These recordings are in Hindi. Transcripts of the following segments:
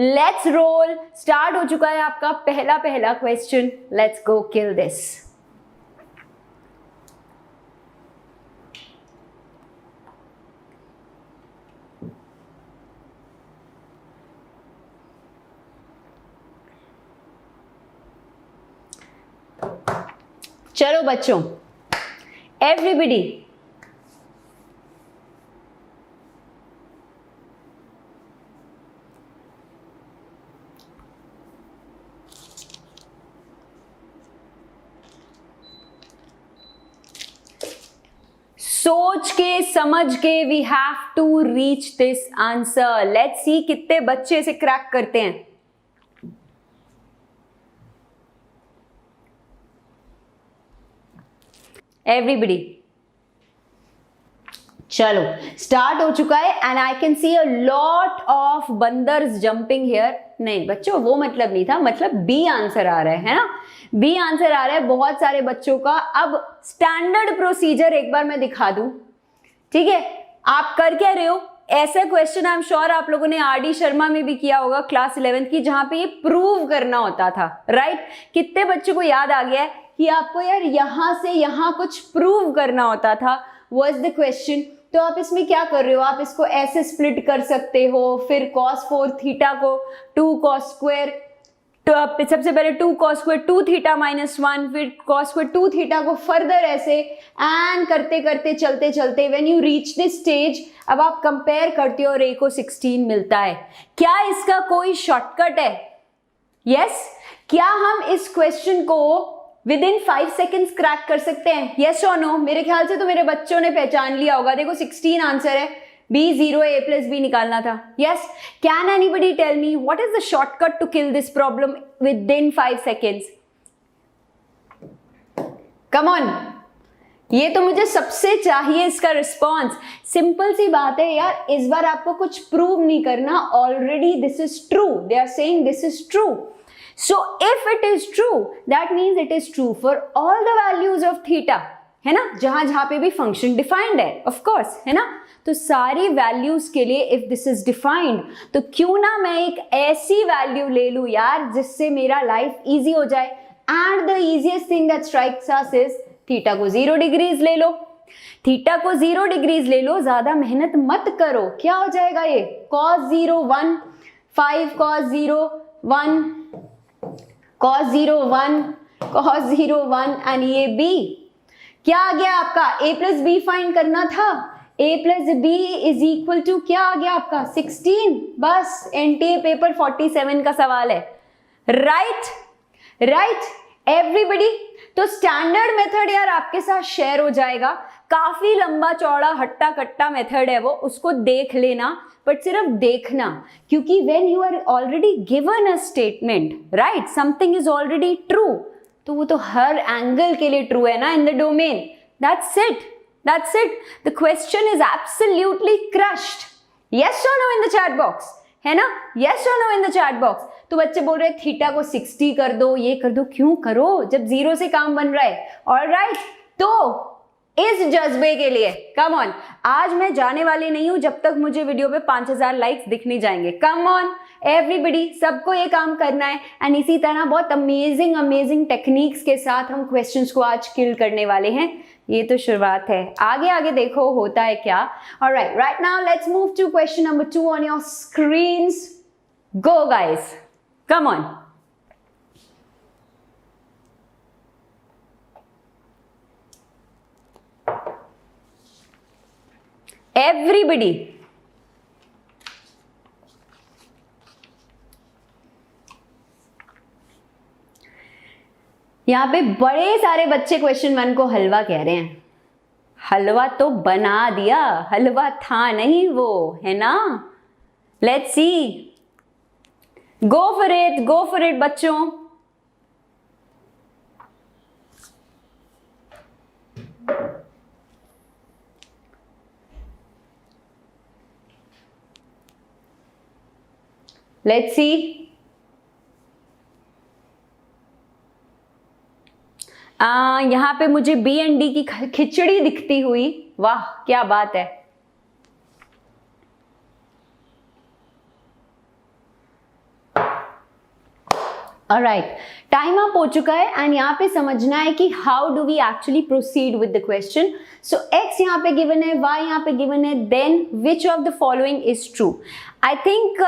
Let's roll. स्टार्ट हो चुका है आपका पहला question. Let's go kill this. चलो बच्चों, एवरीबडी सोच के समझ के we have to reach this answer. Let's see कितने बच्चे इसे क्रैक करते हैं। एवरीबडी चलो, स्टार्ट हो चुका है and I can see a lot of बंदर्स जंपिंग हियर। नहीं बच्चों, वो मतलब नहीं था, मतलब बी आंसर आ रहा है ना, बी आंसर आ रहा है बहुत सारे बच्चों का। अब स्टैंडर्ड प्रोसीजर एक बार मैं दिखा दूं, ठीक है? आप कर क्या रहे हो, ऐसा क्वेश्चन आई एम श्योर आप लोगों ने आर.डी. शर्मा में भी किया होगा क्लास 11th की, जहां पे ये प्रूव करना होता था, राइट? कितने बच्चों को याद आ गया है कि आपको यार यहां से यहां कुछ प्रूव करना होता था, वाज द क्वेश्चन। तो आप इसमें क्या कर रहे हो, आप इसको ऐसे स्प्लिट कर सकते हो, फिर cos 4 थीटा को 2 cos स्क्वायर, तो आप सबसे पहले 2 cos स्क्वायर 2 थीटा -1, फिर cos स्क्वायर 2 थीटा को फर्दर ऐसे, एंड करते करते चलते चलते when you reach this stage, अब आप कंपेयर करते हो और a को 16 मिलता है। क्या इसका कोई शॉर्टकट है? यस क्या हम इस क्वेश्चन को विद इन 5 सेकेंड्स क्रैक कर सकते हैं? यस और नो? मेरे ख्याल से तो मेरे बच्चों ने पहचान लिया होगा। देखो 16 आंसर है, B 0 A + B निकालना था। Yes, can anybody tell me what is the shortcut to kill this problem within 5 seconds? Come on, ये तो मुझे सबसे चाहिए इसका रिस्पॉन्स। सिंपल सी बात है यार, इस बार आपको कुछ प्रूव नहीं करना, already this is true, they are saying this is true. So if it is true, that means it is true for all the values of theta, है ना, जहां जहां पे भी फंक्शन डिफाइंड है, ऑफ कोर्स, है ना? तो सारी वैल्यूज के लिए इफ दिस इज डिफाइंड, तो क्यों ना मैं एक ऐसी वैल्यू ले लूं यार जिससे मेरा लाइफ इजी हो जाए। And the easiest thing that strikes us is theta को 0 डिग्रीज ले लो, थीटा को 0 डिग्रीज ले लो, ज्यादा मेहनत मत करो। क्या हो जाएगा ये, cos 0 1, 5 cos 0 1, cos 0 1, cos 0 1 and ये b क्या आ गया आपका, a + b फाइंड करना था, a + b is equal to क्या आ गया आपका 16। बस एनटीए पेपर 47 का सवाल है, राइट? Right everybody. तो स्टैंडर्ड मेथड यार आपके साथ शेयर हो जाएगा, काफी लंबा चौड़ा हट्टा कट्टा मेथड है वो, उसको देख लेना, बट सिर्फ देखना, क्योंकि when you are already given a statement, right, something is already true, तो वो तो हर एंगल के लिए ट्रू है ना in the domain. That's it, that's it, the question is absolutely crushed. Yes और no in the chat box, है ना? यस और no in the chat box. तो बच्चे बोल रहे हैं थीटा को 60 कर दो, ये कर दो, क्यों करो जब 0 से काम बन रहा है। ऑलराइट, तो इस जज्बे के लिए कम ऑन, आज मैं जाने वाली नहीं हूं जब तक मुझे वीडियो पे 5000 लाइक्स दिख नहीं जाएंगे। कम ऑन एवरीबडी, सबको ये काम करना है। एंड इसी तरह बहुत अमेजिंग टेक्निक्स के साथ हम क्वेश्चंस को आज किल करने वाले हैं। ये तो शुरुआत है, आगे आगे देखो होता है क्या। Alright, right now let's move to question number 2 on your screens. Go guys, come on. Everybody यहां पे बड़े सारे बच्चे क्वेश्चन 1 को हलवा कह रहे हैं। हलवा तो बना दिया, हलवा था नहीं वो, है ना? Let's see, go for it बच्चों। लेट्स सी, यहां पे मुझे बी एंड डी की खिचड़ी दिखती हुई, वाह क्या बात है। ऑलराइट, टाइम अप हो चुका है एंड यहाँ पे समझना है कि how do we actually proceed with the question. So x यहाँ पे गिवन है, y यहाँ पे गिवन है, then which of the following is true. I think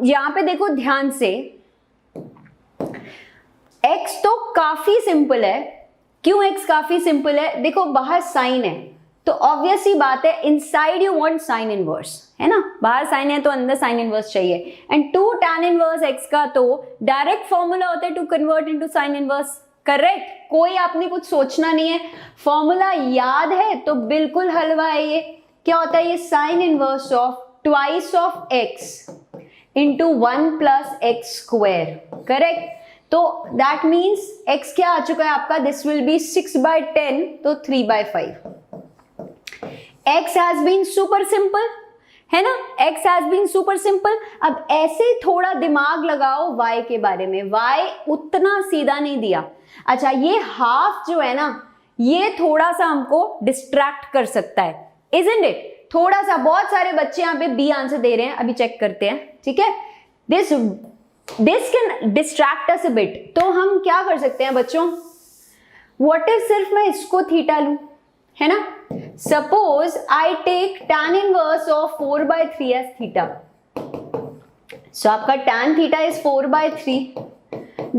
यहाँ पे देखो ध्यान से, x तो काफी सिंपल है. क्यों x काफी सिंपल है? देखो बाहर साइन है तो ऑब्वियस ही बात है inside you want sine inverse, है ना. बाहर साइन है तो अंदर साइन इनवर्स चाहिए. एंड 2 tan इनवर्स x का तो डायरेक्ट फॉर्मूला होता है to convert into sine inverse. Correct, कोई आपने कुछ सोचना नहीं है, फॉर्मूला याद है तो बिल्कुल हलवा है ये. क्या होता है ये? Sine inverse of twice of x into 1 plus x square. Correct, तो दैट मीन्स x क्या आ चुका है आपका? दिस विल बी 6/10, तो 3/5. x has been super simple, है ना. x has been super simple. अब ऐसे थोड़ा दिमाग लगाओ y के बारे में. y उतना सीधा नहीं दिया. अच्छा, ये हाफ जो है ना, ये थोड़ा सा हमको डिस्ट्रैक्ट कर सकता है, isn't it? थोड़ा सा. बहुत सारे बच्चे यहाँ पे बी आंसर दे रहे हैं, अभी चेक करते हैं. ठीक है, this can distract us a bit. तो हम क्या कर सकते हैं बच्चों? व्हाट इफ सिर्फ मैं इसको थीटा लूं, है ना. Suppose I take tan inverse of 4/3 as theta. So आपका tan theta is 4/3.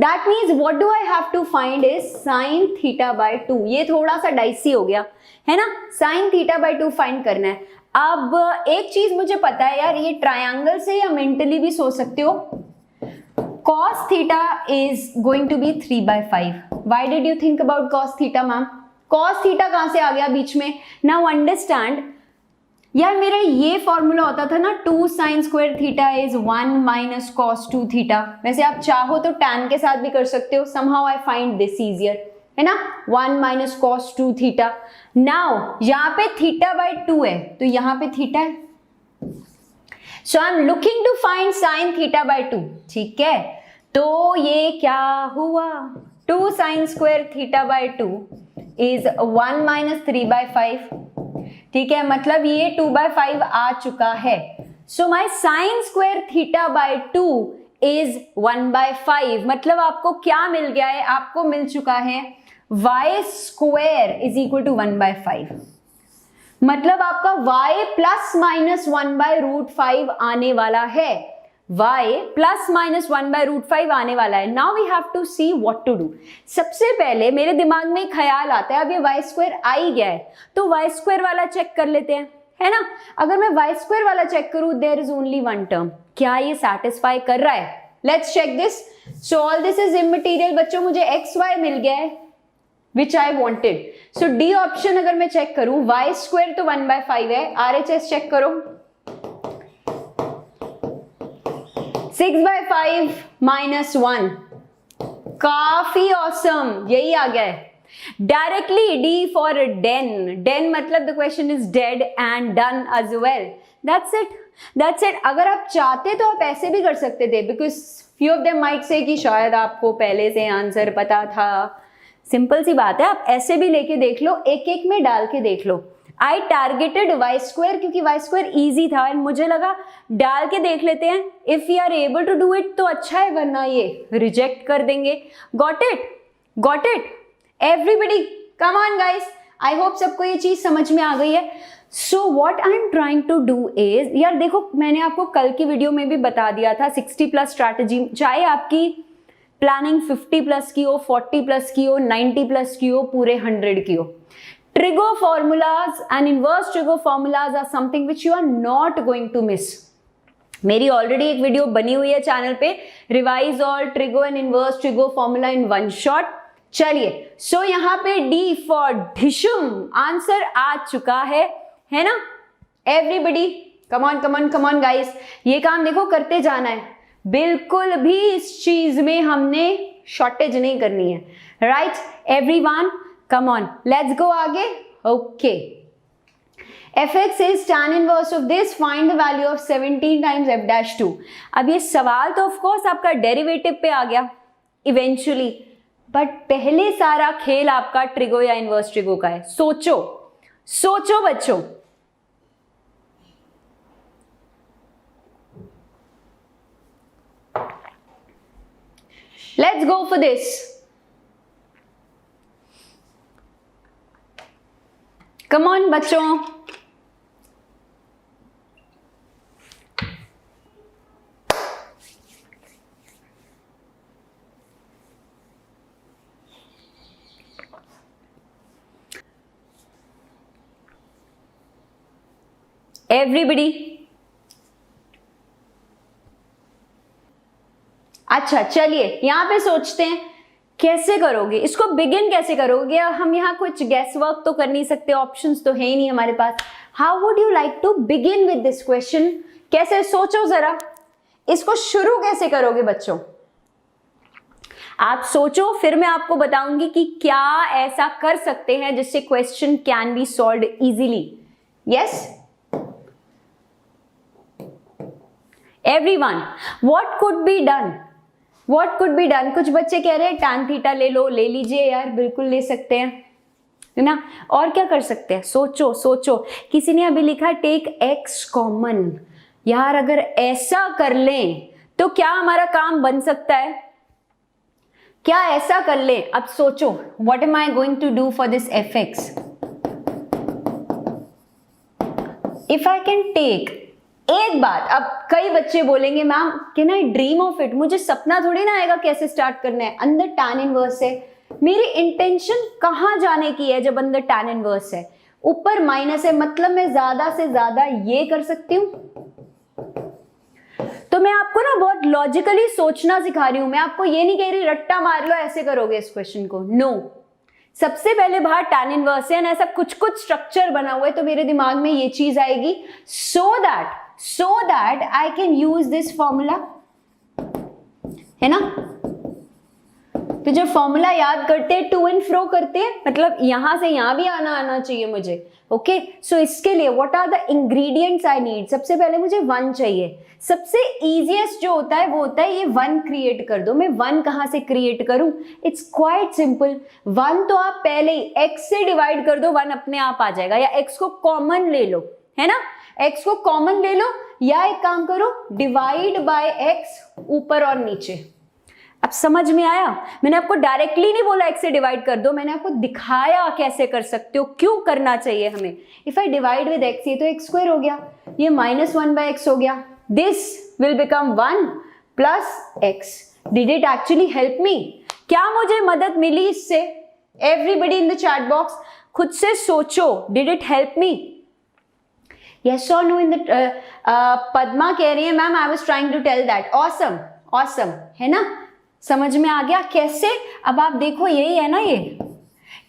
That means what do I have to find is sin theta by 2. ये थोड़ा सा डाइसी हो गया, है ना. sin theta by 2 फाइंड करना है. अब एक चीज मुझे पता है यार, ये ट्रायंगल से या मेंटली भी सोच सकते हो. cos theta is going to be 3/5. Why did you think about cos theta, ma'am? cos theta कहां से आ गया बीच में? नाउ अंडरस्टैंड यार, मेरा ये फॉर्मूला होता था ना, 2 sin square theta is 1 minus cos 2 theta. वैसे आप चाहो तो tan के साथ भी कर सकते हो. somehow I find this easier, है ना. 1 माइनस cos 2 थीटा. नाउ यहाँ पे थीटा बाई 2 है तो यहाँ पे थीटा है. So I am looking to find sin theta by 2. ठीक है, तो ये क्या हुआ? 2 sin square theta by 2 is 1 minus 3/5. ठीक है, मतलब ये 2/5 आ चुका है. So my sin square theta by 2 is 1/5. मतलब आपको क्या मिल गया है? आपको मिल चुका है y square is equal to 1/5. मतलब आपका y प्लस माइनस 1/√5 आने वाला है. y प्लस माइनस 1/√5 आने वाला है. Now we have to see what to do. सबसे पहले मेरे दिमाग में एक ख्याल आता है, अब ये y स्क्वायर आ ही गया है तो y स्क्वायर वाला चेक कर लेते हैं, है ना. अगर मैं y स्क्वायर वाला चेक करूं, there is only one term. क्या ये सेटिस्फाई कर रहा है? Let's check this. So all this is immaterial बच्चों. मुझे xy मिल गया है which I wanted. So D option अगर मैं चेक करूं, y स्क्वायर तो 1/5 है. RHS चेक करो. 6/5 माइनस 1. काफी ऑसम, यही आ गया है. Directly D for then. Then मतलब the question is dead and done as well. That's it, that's it. अगर आप चाहते तो आप ऐसे भी कर सकते थे, because few of them might say कि शायद आपको पहले से आंसर पता था. सिंपल सी बात है, आप ऐसे भी लेके देख लो, एक एक में डाल के देख लो. आई टारगेटेड वाई स्क्वायर क्योंकि वाई स्क्वायर ईजी था एंड मुझे लगा डाल के देख लेते हैं. If you are able to do it तो अच्छा है, वरना ये रिजेक्ट कर देंगे. Got it, got it everybody. Come on guys, I hope सबको ये चीज समझ में आ गई है. So what I am trying to do is, यार देखो मैंने आपको कल की वीडियो में भी बता दिया था 60+ स्ट्रैटेजी. चाहे आपकी प्लानिंग 50+ की हो, 40+ की हो, 90+ की हो, पूरे 100 की हो. Trigo formulas and inverse trigo formulas are something which you are not going to miss. मेरी ऑलरेडी एक वीडियो बनी हुई है चैनल पे, revise all trigo and inverse trigo formula in one shot. चलिए, सो यहाँ पे डी फॉर ढिशुम आंसर आ चुका है ना. Everybody come on come on come on guys, ये काम देखो करते जाना है. बिल्कुल भी इस चीज में हमने शॉर्टेज नहीं करनी है. Right everyone, come on, let's go आगे. Okay, fx is tan inverse of this, find the value of 17 times f dash 2. अब ये सवाल तो ऑफ कोर्स आपका डेरिवेटिव पे आ गया इवेंचुअली, बट पहले सारा खेल आपका ट्रिगो या इनवर्स ट्रिगो का है. सोचो सोचो बच्चों. Let's go for this. Come on बच्चों. एवरीबडी. अच्छा चलिए यहां पे सोचते हैं कैसे करोगे इसको, बिगिन कैसे करोगे. हम यहाँ कुछ गैस वर्क तो कर नहीं सकते, ऑप्शंस तो है ही नहीं हमारे पास. How would you like to begin with this question. कैसे, सोचो जरा, इसको शुरू कैसे करोगे बच्चों. आप सोचो, फिर मैं आपको बताऊंगी कि क्या ऐसा कर सकते हैं जिससे question can be solved easily. Yes everyone, what could be done. What could be done? कुछ बच्चे कह रहे हैं tan थीटा ले लो. ले लीजिए यार, बिल्कुल ले सकते हैं, है ना. और क्या कर सकते हैं, सोचो सोचो. किसी ने अभी लिखा टेक x कॉमन. यार अगर ऐसा कर लें तो क्या हमारा काम बन सकता है. क्या ऐसा कर लें. अब सोचो, what am I going to do for this fx. If I can take, एक बात, अब कई बच्चे बोलेंगे ma'am can I dream of it. मुझे सपना थोड़ी ना आएगा कैसे स्टार्ट करना है. अंदर tan इनवर्स है, मेरी इंटेंशन कहां जाने की है. जब अंदर tan इनवर्स है, ऊपर माइनस है, मतलब मैं ज्यादा से ज्यादा ये कर सकती हूं. तो मैं आपको ना बहुत लॉजिकली सोचना सिखा रही हूं. मैं आपको ये नहीं कह रही रट्टा मार लो ऐसे करोगे इस क्वेश्चन को. नो, सबसे पहले बाहर tan इनवर्स है, ऐसा कुछ कुछ स्ट्रक्चर बना हुआ है, तो मेरे दिमाग में ये चीज आएगी. so that I can use this formula, है ना. तो जब फॉर्मूला याद करते हैं, टू एंड फ्रो करते हैं, मतलब यहां से यहां भी आना चाहिए मुझे. ओके, सो इसके लिए what are the ingredients I need. सबसे पहले मुझे 1 चाहिए. सबसे इजीएस्ट जो होता है वो होता है ये 1 क्रिएट कर दो. मैं 1 कहां से क्रिएट करूं. It's quite simple. 1 तो आप पहले ही x से डिवाइड कर दो, 1 अपने आप आ जाएगा. या x को कॉमन ले लो, है ना. x को कॉमन ले लो, या एक काम करो डिवाइड बाय x ऊपर और नीचे. अब समझ में आया. मैंने आपको डायरेक्टली नहीं बोला x से डिवाइड कर दो, मैंने आपको दिखाया कैसे कर सकते हो, क्यों करना चाहिए हमें. If I divide with x, ये तो x स्क्वायर हो गया, ये -1/x हो गया. This will become 1 plus x. Did it actually help me. क्या मुझे मदद मिली इससे. Everybody in the chat box खुद से सोचो, did it help me. yes or no in the Padma कह रही है ma'am I was trying to tell that. Awesome awesome, है ना. समझ में आ गया कैसे. अब आप देखो यही है ना ये.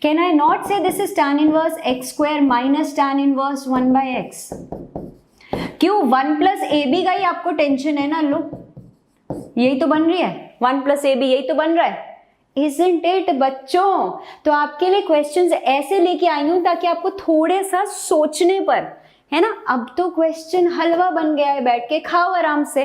कैन आई नॉट से this is tan inverse x square minus tan inverse 1/x. क्यों 1 प्लस ए बी का ही आपको टेंशन है ना. लो यही तो बन रही है, 1 प्लस ए बी यही तो बन रहा है. Isn't it बच्चों. तो आपके लिए क्वेश्चंस ऐसे लेके आई हूं ताकि आपको थोड़े सा सोचने पर, है ना. अब तो क्वेश्चन हलवा बन गया है. बैठ के खाओ, आराम से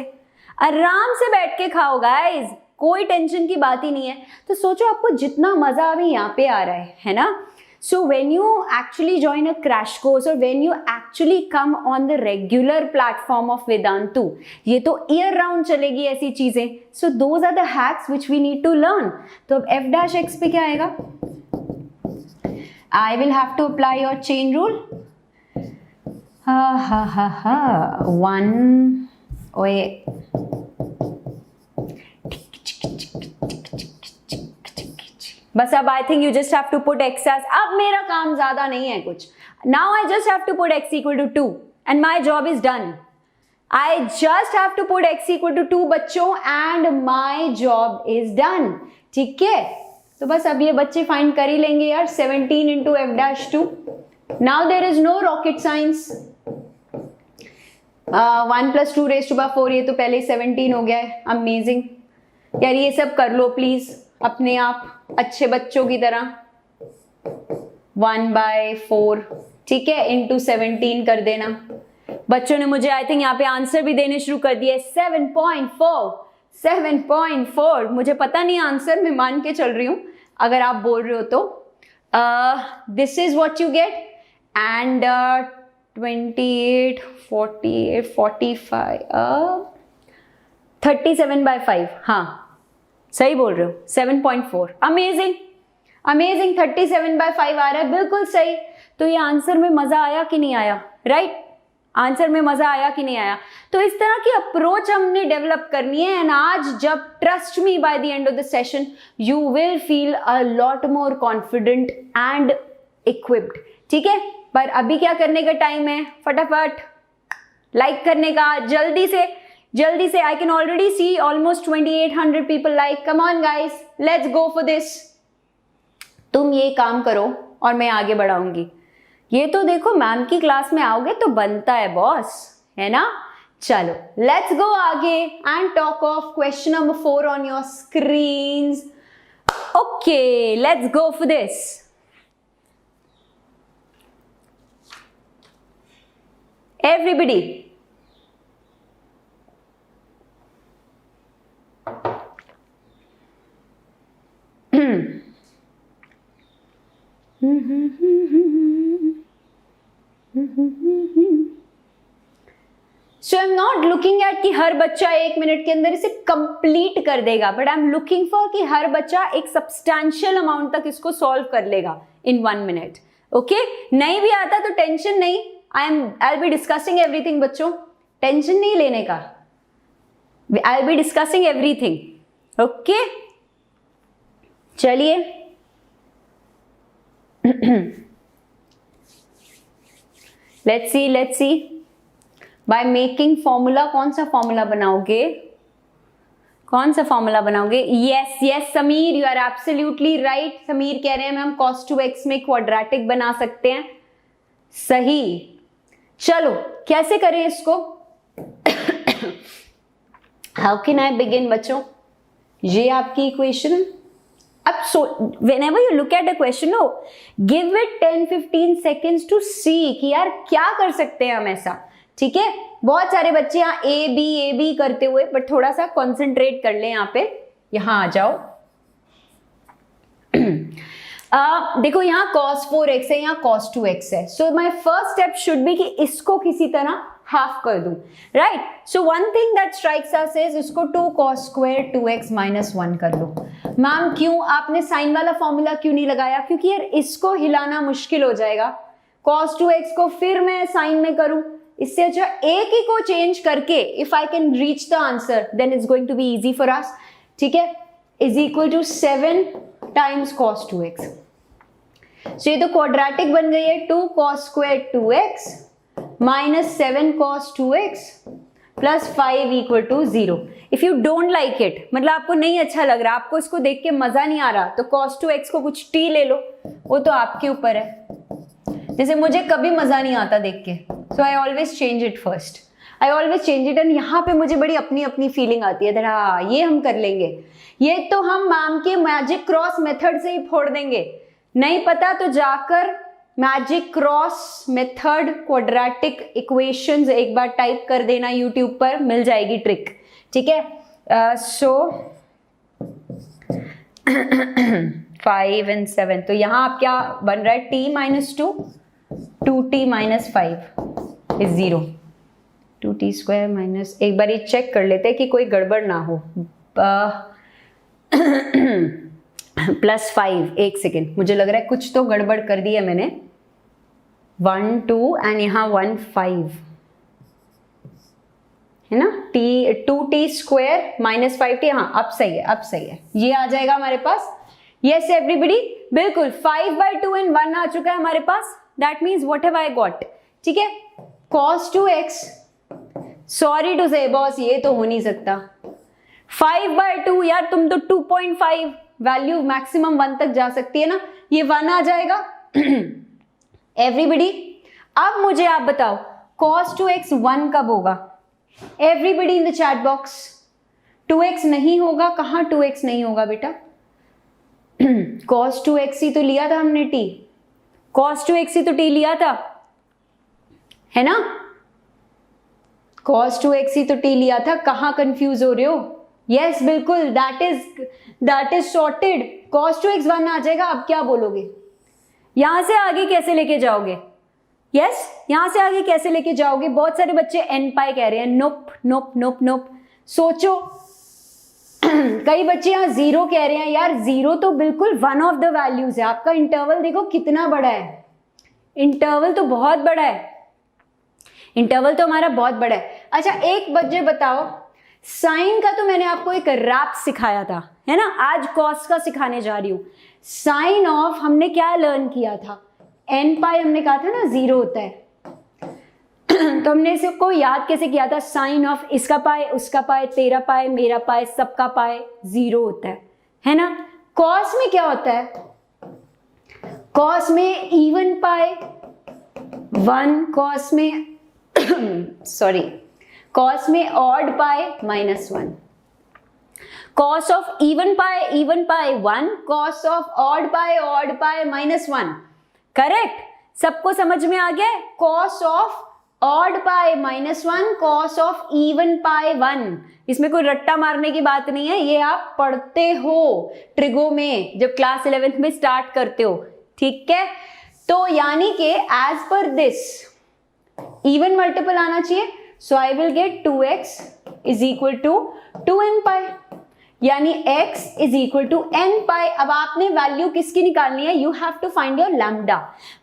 बैठ के खाओ गाइस, कोई टेंशन की बात ही नहीं है. तो सोचो आपको जितना मजा अभी यहाँ पे आ रहा है ना. So when you actually join a crash course और when you actually come on the regular platform of Vedantu, ये तो ईयर राउंड चलेगी ऐसी चीजें. So those are the hacks which we need to learn. तो अब f' पे क्या आएगा. I will have to apply your chain rule. 1 ओए बस. अब I think you just have to put x as. अब मेरा काम ज्यादा नहीं है कुछ. Now I just have to put x equal to 2 and my job is done. I just have to put x equal to 2 बच्चों and my job is done. ठीक है, तो बस अब ये बच्चे फाइंड कर ही लेंगे यार. 17 into f'2. Now there is no rocket science. 1 + 2 raised to 4, ये तो पहले ही 17 हो गया है. अमेजिंग यार, ये सब कर लो प्लीज अपने आप अच्छे बच्चों की तरह. 1/4, ठीक है, इंटू 17 कर देना. बच्चों ने मुझे आई थिंक यहाँ पे आंसर भी देने शुरू कर दिए. 7.4. मुझे पता नहीं आंसर, मैं मान के चल रही हूँ अगर आप बोल रहे हो तो. This is what you get. And 28, 48, 45, 37/5. हाँ सही बोल रहे हो, 7.4। अमेजिंग अमेजिंग, 37/5 आ रहा है, बिल्कुल सही। तो ये आंसर में मजा आया कि नहीं आया? राइट, आंसर में मजा आया कि नहीं आया? तो इस तरह की अप्रोच हमने डेवलप करनी है। एंड आज जब, trust me, by the end of the session you will feel a lot more confident and equipped. ठीक है, पर अभी क्या करने का टाइम है? फटाफट लाइक करने का, जल्दी से जल्दी से। I can already see almost 2800 people like. Come on guys, let's go for this. तुम ये काम करो और मैं आगे बढ़ाऊंगी। ये तो देखो, मैम की क्लास में आओगे तो बनता है बॉस, है ना? चलो लेट्स गो आगे and talk of question number 4 on your screens. Okay, let's go for this. Everybody, so I am not looking at कि हर बच्चा 1 मिनट के अंदर इसे कंप्लीट कर देगा, but I am looking for कि हर बच्चा एक सब्सटैंशियल अमाउंट तक इसको सॉल्व कर लेगा इन 1 मिनट। ओके, नहीं भी आता तो टेंशन नहीं, I will be discussing everything. बच्चों टेंशन नहीं लेने का, I will be discussing everything. Okay, चलिए let's see by making formula. कौन सा फॉर्मूला बनाओगे? कौन सा फॉर्मूला बनाओगे? Yes Sameer, you are absolutely right. Sameer कह रहे हैं मैम cos 2x में क्वाड्रेटिक बना सकते हैं। सही, चलो कैसे करें इसको? हाउ कैन आई बिगिन बच्चों? ये आपकी इक्वेशन। अब whenever you look at a question, no, give it 10-15 seconds to see कि यार क्या कर सकते हैं हम ऐसा। ठीक है, बहुत सारे बच्चे यहाँ ए बी करते हुए, बट थोड़ा सा कॉन्सेंट्रेट कर ले यहाँ पे। यहाँ आ जाओ। देखो यहाँ cos 4x है, यहाँ cos 2x है। So my first step should be कि इसको किसी तरह हाफ कर दूं, right? So one thing that strikes us is इसको 2 cos square 2x - 1 कर लो। मैम क्यों आपने साइन वाला फॉर्मूला क्यों नहीं लगाया? क्योंकि यार इसको हिलाना मुश्किल हो जाएगा। cos 2x को फिर मैं साइन में करूं, इससे अच्छा एक ही को चेंज करके if I can reach the answer then it's going to be easy for us. ठीक है, is equal to 7 times cos 2x। So ये तो क्वाड्रेटिक बन गई है। 2 cos square 2x - 7 cos 2x + 5 = 0। If you don't like it, मतलब आपको नहीं अच्छा लग रहा, आपको इसको देख के मजा नहीं आ रहा, तो cos 2x को कुछ t ले लो, वो तो आपके ऊपर है। जैसे मुझे कभी मजा नहीं आता देख के, so I always change it first, I always change it. And यहाँ पे मुझे बड़ी अपनी अपनी फीलिंग आती है, हाँ ये हम कर लेंगे, ये तो हम मैम के मैजिक क्रॉस मेथड से ही फोड़ देंगे। नहीं पता तो जाकर magic cross method quadratic equations एक बार टाइप कर देना यूट्यूब पर, मिल जाएगी ट्रिक। ठीक है, सो 5 and 7, तो यहाँ आप क्या बन रहा है? t - 2 2t - 5 is 0। 2t² - एक बार ये चेक कर लेते हैं कि कोई गड़बड़ ना हो। +5, एक सेकेंड, मुझे लग रहा है कुछ तो गड़बड़ कर दी है मैंने। 1 2 एंड यहाँ 1 5 है ना? 2t² - 5t। हाँ अब सही है, अब सही है, ये आ जाएगा हमारे पास। यस एवरीबडी, बिल्कुल 5/2 and 1 आ चुका है हमारे पास। That means what have I got? ठीक है, cos 2x, सॉरी टू से बॉस ये तो हो नहीं सकता। 5/2 यार, तुम तो 2.5 वैल्यू मैक्सिमम 1 तक जा सकती है ना, ये 1 आ जाएगा। एवरीबडी, अब मुझे आप बताओ cos 2x 1 कब होगा? Everybody in the chat box. 2x नहीं होगा, कहाँ 2x नहीं होगा बेटा? cos 2x ही तो लिया था हमने t, cos 2x ही तो t लिया था, है ना? cos 2x ही तो t लिया था, कहाँ कंफ्यूज हो रहे हो? यस बिल्कुल, that is sorted. cos 2x 1 आ जाएगा। अब क्या बोलोगे? यहां से आगे कैसे लेके जाओगे? यस, यहां से आगे कैसे लेके जाओगे? बहुत सारे बच्चे n पाई कह रहे हैं। नोप नोप नोप नोप, सोचो। कई बच्चे यहाँ जीरो कह रहे हैं, यार जीरो तो बिल्कुल वन ऑफ द वैल्यूज है। आपका इंटरवल देखो कितना बड़ा है, इंटरवल तो बहुत बड़ा है, इंटरवल तो हमारा बहुत बड़ा है। अच्छा एक बच्चे बताओ, साइन का तो मैंने आपको एक रैप सिखाया था, है ना, आज कॉस का सिखाने जा रही हूं। साइन ऑफ हमने क्या लर्न किया था, एन पाई हमने कहा था ना जीरो होता है। तो हमने इसको याद कैसे किया था, साइन ऑफ इसका पाए, उसका पाए, तेरा पाए, मेरा पाए, सबका पाए जीरो होता है ना। कॉस में क्या होता है, कॉस में इवन पाए वन, कॉस में सॉरी कॉस में ऑड पाए -1, कॉस ऑफ इवन पाए 1, कॉस ऑफ ऑड पाए -1। करेक्ट, सबको समझ में आ गया। कॉस ऑफ ऑड पाए -1, कॉस ऑफ इवन पाए 1। इसमें कोई रट्टा मारने की बात नहीं है, ये आप पढ़ते हो ट्रिगो में जब क्लास 11th में स्टार्ट करते हो, ठीक है। तो यानी कि as per this even multiple आना चाहिए, so I will get 2x is equal to 2n pi, यानी x is equal to n pi. अब आपने वैल्यू किसकी निकालनी है, you have to find your lambda,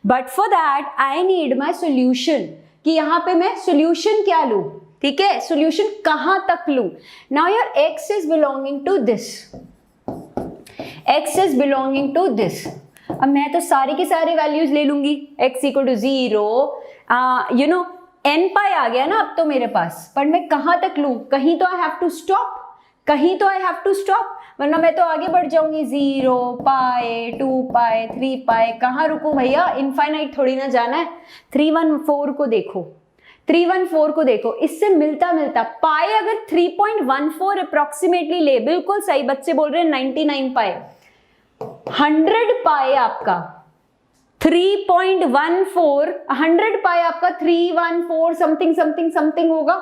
but for that I need my solution, कि यहां पे मैं सोल्यूशन क्या लूं, ठीक है, सोल्यूशन कहां तक लूं। Now your x is belonging to this, x is belonging to this. अब मैं तो सारी की सारी वैल्यूज ले लूंगी, x equal to 0, you know n pi आ गया ना अब तो मेरे पास, पर मैं कहां तक लूं, कहीं तो आई हैव टू स्टॉप, कहीं तो आई हैव टू स्टॉप, वरना मैं तो आगे बढ़ जाऊंगी 0 पाए 2 पाए 3 पाए, कहाँ रुकूं भैया, इनफाइनाइट थोड़ी ना जाना है। 314 को देखो, 314 को देखो, इससे मिलता मिलता पाए अगर 3.14 अप्रोक्सीमेटली ले, बिल्कुल सही, बच्चे बोल रहे हैं 99 पाए, 100 पाए आपका 3.14, 100 पाए आपका 314 समथिंग समथिंग समथिंग होगा,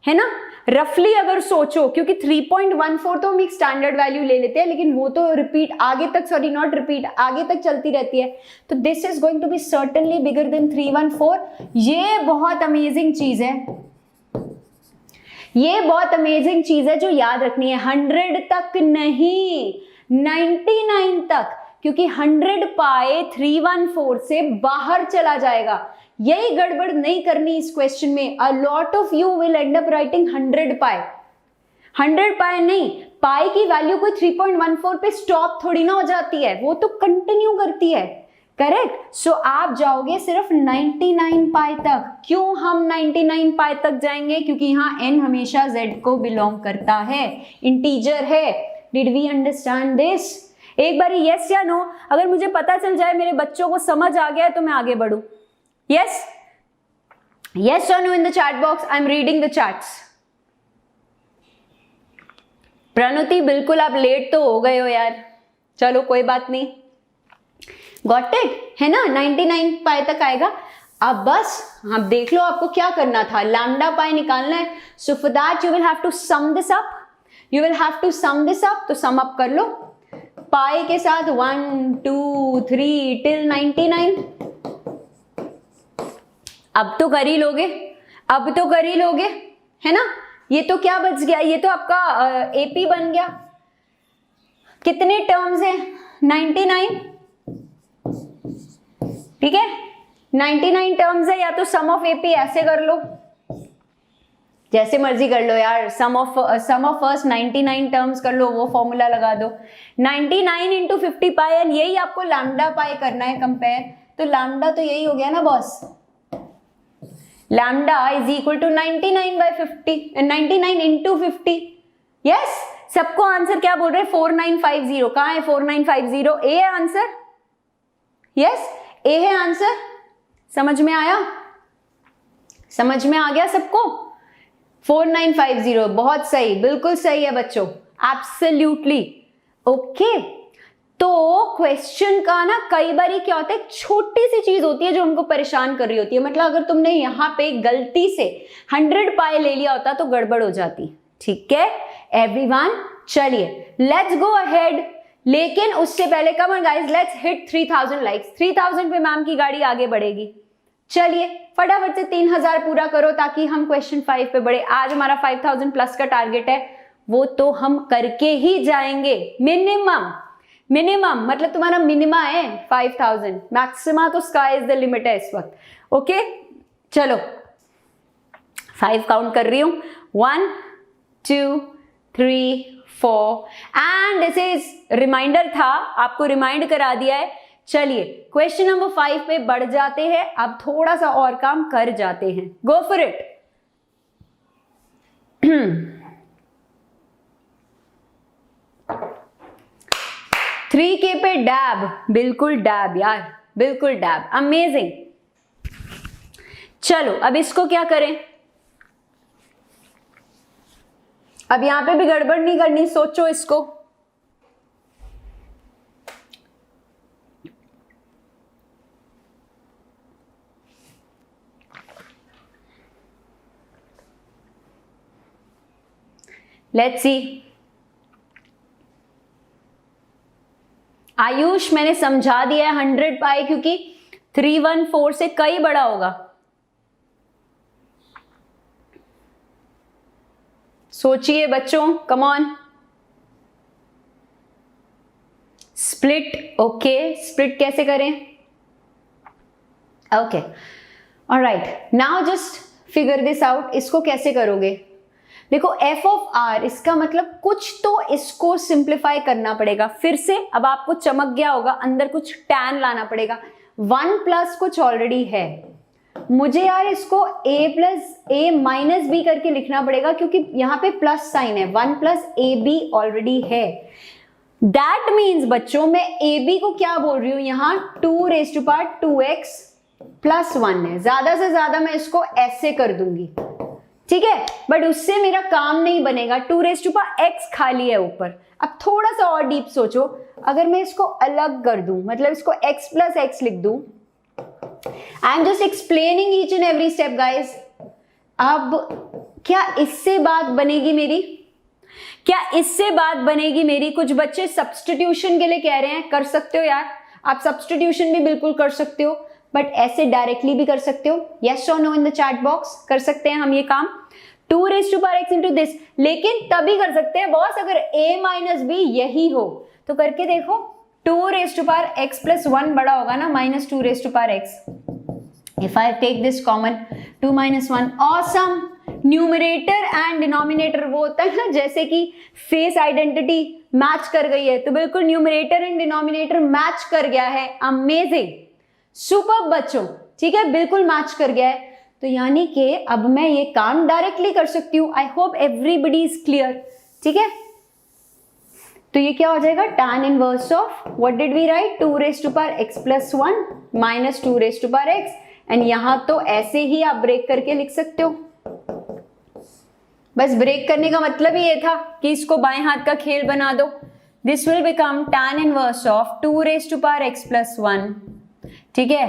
है ना, रफली अगर सोचो, क्योंकि 3.14 तो हम एक स्टैंडर्ड वैल्यू ले लेते हैं, लेकिन वो तो रिपीट आगे तक, सॉरी नॉट रिपीट, आगे तक चलती रहती है, तो this is going to be certainly bigger than 314। ये बहुत अमेजिंग चीज है, ये बहुत अमेजिंग चीज है जो याद रखनी है, 100 तक नहीं 99 तक, क्योंकि 100 पाए 314 से बाहर चला जाएगा। यही गड़बड़ नहीं करनी इस क्वेश्चन में। अ lot of you will and up writing 100 पाए, 100 पाए नहीं, पाई की वैल्यू कोई 3.14 पे स्टॉप थोड़ी ना हो जाती है, वो तो कंटिन्यू करती है, करेक्ट। सो आप जाओगे सिर्फ 99 पाई तक। क्यों हम 99 पाई तक जाएंगे, क्योंकि यहाँ n हमेशा z को बिलोंग करता है, इंटीजर है। Did we understand this? एक बार यस या नो, अगर मुझे पता चल जाए मेरे बच्चों को समझ आ गया है तो मैं आगे बढ़ूं। Yes? Yes or no in the chat box? I'm reading the chats. प्रणुति बिल्कुल आप लेट तो हो गए हो यार, चलो कोई बात नहीं, गॉट इट, है ना, 99 पाई तक आएगा। अब बस आप देख लो आपको क्या करना था, लैम्डा पाई निकालना है। So for that you will have to sum this up, you will have to sum this up, तो सम अप कर लो पाई के साथ 1 2 3 टिल 99। अब तो कर ही लोगे, अब तो कर ही लोगे, है ना। ये तो क्या बच गया, ये तो आपका एपी बन गया। कितने टर्म्स हैं, 99, ठीक है, 99 टर्म्स है। या तो सम ऑफ एपी ऐसे कर लो, जैसे मर्जी कर लो यार, सम ऑफ फर्स्ट 99 टर्म्स कर लो, वो फॉर्मूला लगा दो, 99 इंटू 50 पाई, एंड यही आपको लैम्डा पाई करना है कंपेयर। तो लैम्डा तो यही हो गया ना boss, lambda is equal to 99 by 50, 99 into 50। Yes, सबको आंसर क्या बोल रहे हैं, 4950। कहां है 4950? ए है आंसर, यस ए है आंसर। समझ में आया, समझ में आ गया सबको? 4950, बहुत सही, बिल्कुल सही है बच्चों, एब्सोल्युटली ओके। तो क्वेश्चन का ना कई बार क्या होता है, छोटी सी चीज होती है जो हमको परेशान कर रही होती है। मतलब अगर तुमने यहाँ पे गलती से 100 पाई ले लिया होता तो गड़बड़ हो जाती, ठीक है एवरीवन। चलिए लेट्स गो अहेड, लेकिन उससे पहले कम on guys, let's hit 3000 likes. 3000 पे मैम की गाड़ी आगे बढ़ेगी। चलिए फटाफट से 3000 पूरा करो ताकि हम क्वेश्चन 5 पे बढ़े। आज हमारा 5000 प्लस का टारगेट है, वो तो हम करके ही जाएंगे। मिनिमम मिनिमम मतलब तुम्हारा मिनिमा है 5000, मैक्सिमा तो स्काई इज द लिमिट है इस वक्त। ओके चलो 5 काउंट कर रही हूं, 1 2 3 4 एंड दिस इज रिमाइंडर था, आपको रिमाइंड करा दिया है। चलिए क्वेश्चन नंबर 5 पे बढ़ जाते हैं, अब थोड़ा सा और काम कर जाते हैं। गो फॉर इट। 3K पे डैब, बिल्कुल डैब यार, बिल्कुल डैब, अमेजिंग। चलो अब इसको क्या करें, अब यहां पे भी गड़बड़ नहीं करनी, सोचो इसको। Let's see. आयुष मैंने समझा दिया है 100 पाई, क्योंकि 314 से कई बड़ा होगा। सोचिए बच्चों, come on. Split, okay split कैसे करें? Okay alright, now just figure this out. इसको कैसे करोगे? देखो f ऑफ r, इसका मतलब कुछ तो इसको सिंप्लीफाई करना पड़ेगा। फिर से अब आपको चमक गया होगा, अंदर कुछ tan लाना पड़ेगा। 1 प्लस कुछ ऑलरेडी है, मुझे यार इसको a plus a minus b करके लिखना पड़ेगा, क्योंकि यहाँ पे प्लस साइन है। 1 प्लस ए बी ऑलरेडी है। दैट मीन्स बच्चों मैं ए बी को क्या बोल रही हूं यहाँ, 2 raise to power 2x plus 1 है। ज्यादा से ज्यादा मैं इसको ऐसे कर दूंगी, ठीक है, बट उससे मेरा काम नहीं बनेगा। 2 रेज टू पावर x खाली है ऊपर। अब थोड़ा सा और डीप सोचो, अगर मैं इसको अलग कर दूं, मतलब इसको x प्लस एक्स लिख दूं। I am just explaining each and every step guys. अब क्या इससे बात बनेगी मेरी? क्या इससे बात बनेगी मेरी? कुछ बच्चे सब्स्टिट्यूशन के लिए कह रहे हैं, कर सकते हो यार, आप सब्स्टिट्यूशन भी बिल्कुल कर सकते हो, बट ऐसे डायरेक्टली भी कर सकते हो। यस और no in the chat box, कर सकते हैं हम ये काम। 2 raise to power x into this, लेकिन तभी कर सकते हैं बॉस अगर a माइनस बी यही हो। तो करके देखो, 2 raise to power x plus 1 बड़ा होगा ना, minus 2 raise to power x. If I take this common, 2 minus 1, awesome. Numerator and denominator वो होता है ना, जैसे कि फेस आइडेंटिटी मैच कर गई है, तो बिल्कुल न्यूमरेटर एंड डिनोमिनेटर मैच कर गया है। अमेजिंग, सुपर बच्चों, ठीक है, बिल्कुल मैच कर गया है। तो यानी कि अब मैं ये काम डायरेक्टली कर सकती हूँ। I hope everybody is clear, ठीक है। तो ये क्या हो जाएगा, tan inverse of what did we write, 2 raise to power x plus 1 minus 2 raise to power x। And यहां तो ऐसे ही आप ब्रेक करके लिख सकते हो। बस ब्रेक करने का मतलब ही ये था कि इसको बाएं हाथ का खेल बना दो। This will become tan inverse of 2 raise to power x plus 1, ठीक है,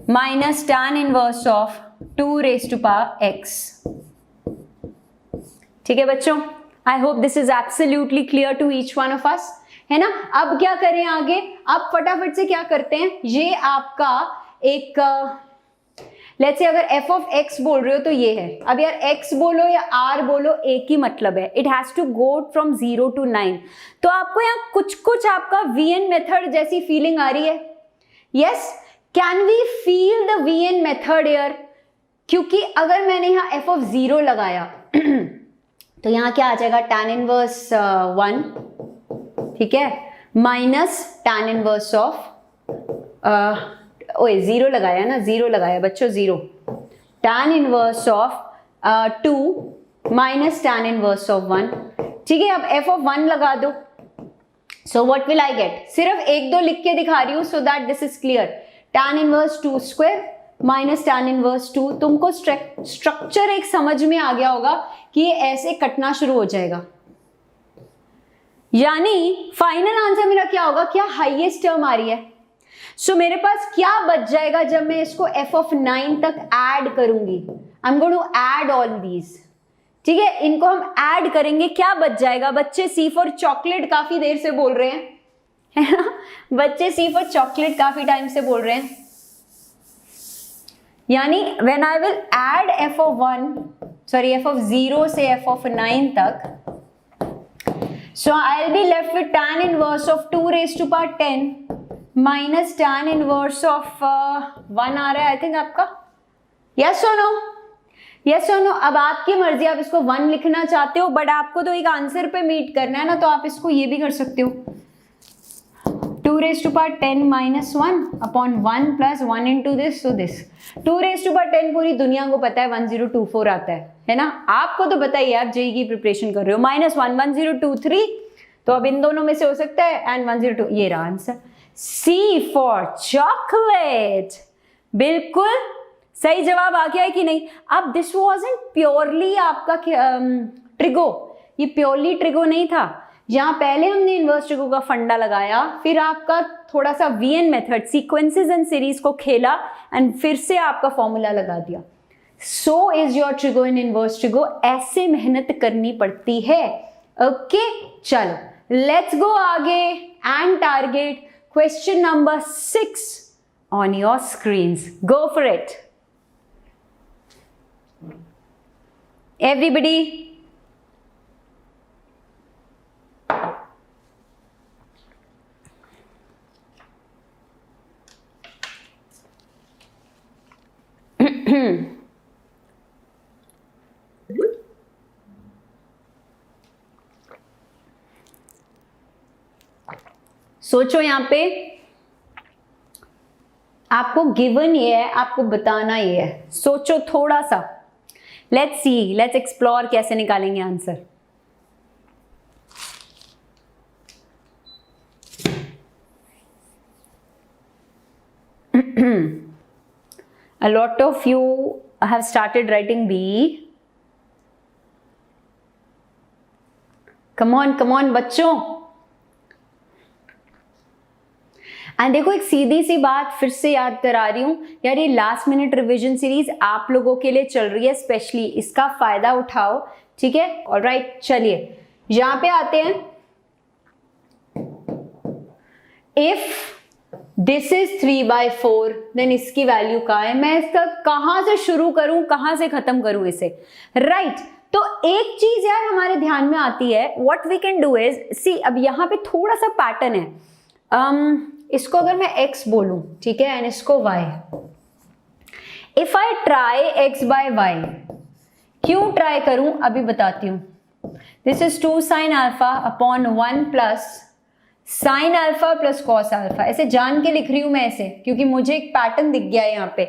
minus tan inverse of 2 raise to power x। ठीक है बच्चों, I hope this is absolutely clear to each one of us, है ना। अब क्या करें आगे, अब फटाफट से क्या करते हैं, ये आपका एक लेट्स से अगर f ऑफ x बोल रहे हो तो ये है। अब यार x बोलो या r बोलो एक ही मतलब है, it has to go from 0 to 9। तो आपको यहाँ कुछ कुछ आपका VN मेथड जैसी फीलिंग आ रही है। Yes, can we feel the VN method here? क्योंकि अगर मैंने यहाँ f ऑफ 0 लगाया तो यहाँ क्या आ जाएगा, tan इनवर्स 1, ठीक है, माइनस tan इनवर्स ऑफ ओए 0 लगाया ना, 0 लगाया बच्चों, 0, tan inverse of 2 minus tan inverse of 1, ठीक है। अब f ऑफ 1 लगा दो, so what will I get, सिर्फ 1-2 लिख के दिखा रही हूं so that this is clear. tan inverse 2 square minus tan inverse 2, तुमको स्ट्रक्चर एक समझ में आ गया होगा कि ये ऐसे कटना शुरू हो जाएगा। यानी फाइनल आंसर मेरा क्या होगा, क्या हाईएस्ट टर्म आ रही है। सो मेरे पास क्या बच जाएगा जब मैं इसको f ऑफ 9 तक ऐड करूंगी, I am going to add all these, ठीक है, इनको हम ऐड करेंगे, क्या बच जाएगा। बच्चे सी फॉर चॉकलेट काफी देर से बोल रहे हैं, है ना, बच्चे सी फॉर चॉकलेट काफी टाइम से बोल रहे हैं। यानी when I will add f of 0 से f ऑफ 9 तक, So I'll be left with tan inverse of 2 raised to power 10 minus tan inverse of 1 आ रहा है आई थिंक आपका. Yes or no? Yes or no? अब आपकी मर्जी, आप इसको 1 लिखना चाहते हो बट आपको तो एक आंसर पे मीट करना है ना, तो आप इसको ये भी कर सकते हो 2 raised to power 10 minus 1 upon 1 plus 1 into this, so this 2 raised to power 10 पूरी दुनिया को पता है 1024 आता है ना. आपको तो पता ही है, आप जेई की प्रिपरेशन कर रहे हो. -1 1023, तो अब इन दोनों में से हो सकता है एंड 102. ये रहा आंसर. C for chocolate. बिल्कुल सही जवाब आ गया है कि नहीं. अब दिस वाजंट प्योरली आपका ट्रिगो, ये प्योरली ट्रिगो नहीं था. जहां पहले हमने इनवर्स ट्रिगो का फंडा लगाया, फिर आपका थोड़ा सा VN method sequences and series को खेला एंड फिर से आपका फॉर्मूला लगा दिया. So is your trigo in inverse trigo. ऐसे मेहनत करनी पड़ती है. ओके चलो लेट्स गो आगे and target question number 6 on your screens. Go for it everybody. सोचो, यहां पे आपको गिवन ये है, आपको बताना ये है. सोचो थोड़ा सा. लेट्स सी, लेट्स एक्सप्लोर कैसे निकालेंगे answer. A lot of you have started writing B. Come on बच्चों. एंड देखो, एक सीधी सी बात फिर से याद करा रही हूं यार, ये लास्ट मिनट रिवीजन सीरीज आप लोगों के लिए चल रही है स्पेशली. इसका फायदा उठाओ, ठीक है. ऑलराइट चलिए यहां पे आते हैं. इफ दिस इज 3/4 देन इसकी वैल्यू क्या है. मैं इसका कहां से शुरू करूं, कहां से खत्म करूं इसे. राइट तो एक चीज यार हमारे ध्यान में आती है. What we can do is see, अब यहां पे थोड़ा सा पैटर्न है. इसको अगर मैं x बोलूं, ठीक है, एंड इसको y. If I try x by y, क्यों ट्राई करूं अभी बताती हूं. This is 2 sin alpha upon 1 plus sine alpha plus cos alpha. ऐसे जान के लिख रही हूं मैं ऐसे, क्योंकि मुझे एक पैटर्न दिख गया है यहाँ पे.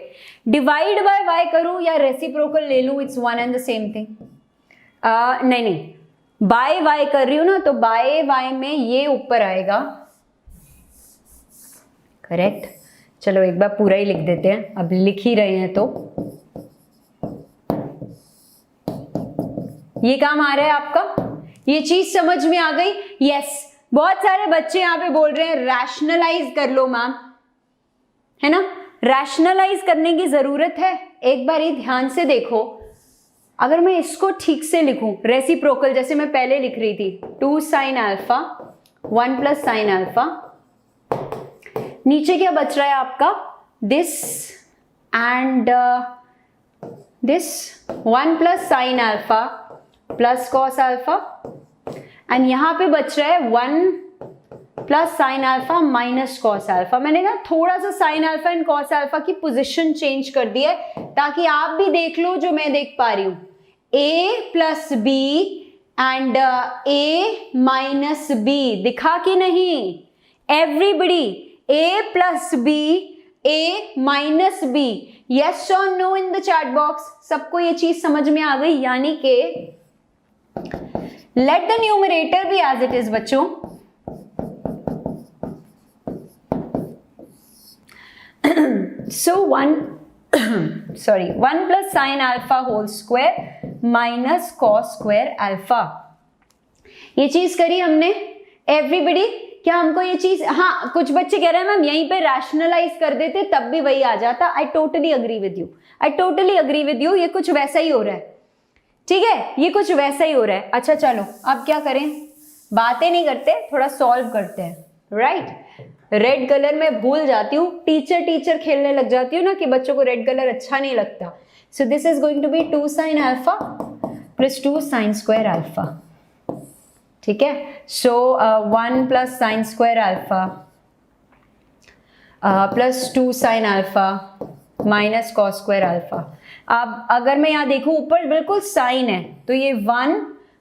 डिवाइड बाय y करूं या रेसिप्रोकल ले लूं, it's one and the same thing. नहीं, बाय y कर रही हूं ना, तो बाय y में ये ऊपर आएगा. करेक्ट. चलो एक बार पूरा ही लिख देते हैं, अब लिख ही रहे हैं तो. ये काम आ रहा है आपका, ये चीज समझ में आ गई. यस, बहुत सारे बच्चे यहाँ पे बोल रहे हैं रैशनलाइज कर लो मैम, है ना. रैशनलाइज करने की जरूरत है. एक बार ही ध्यान से देखो, अगर मैं इसको ठीक से लिखूं रेसिप्रोकल, जैसे मैं पहले लिख रही थी 2 sin alpha 1 plus sine alpha. नीचे क्या बच रहा है आपका, this and this 1 plus sine alpha plus cos alpha, and यहां पे बच रहा है 1 plus sine alpha minus cos alpha. मैंने कहा थोड़ा सा sine alpha and cos alpha की पोजीशन चेंज कर दी है, ताकि आप भी देख लो जो मैं देख पा रही हूं. a plus B and a minus B दिखा कि नहीं everybody. a plus B, a minus B. Yes और no in the chat box. सबको ये चीज समझ में आ गई. यानी कि let the numerator be as it is बच्चों. So 1 plus sine alpha whole square minus cos square alpha. ये चीज करी हमने एवरीबडी. क्या हमको ये चीज, हाँ कुछ बच्चे कह रहे हैं मैम यहीं पे रैशनलाइज कर देते तब भी वही आ जाता. I totally agree with you, I totally agree with you. ये कुछ वैसा ही हो रहा है, ठीक है, ये कुछ वैसा ही हो रहा है. अच्छा चलो अब क्या करें, बातें नहीं करते, थोड़ा सॉल्व करते हैं. राइट. रेड कलर में भूल जाती हूँ, टीचर खेलने लग जाती हूँ ना, कि बच्चों को रेड कलर अच्छा नहीं लगता. So this is going to be 2 sin alpha plus 2 sin square alpha. ठीक है. So 1 plus sine square alpha plus 2 sine alpha minus cos square alpha. अब अगर मैं यहाँ देखूँ ऊपर बिल्कुल साइन है तो ये 1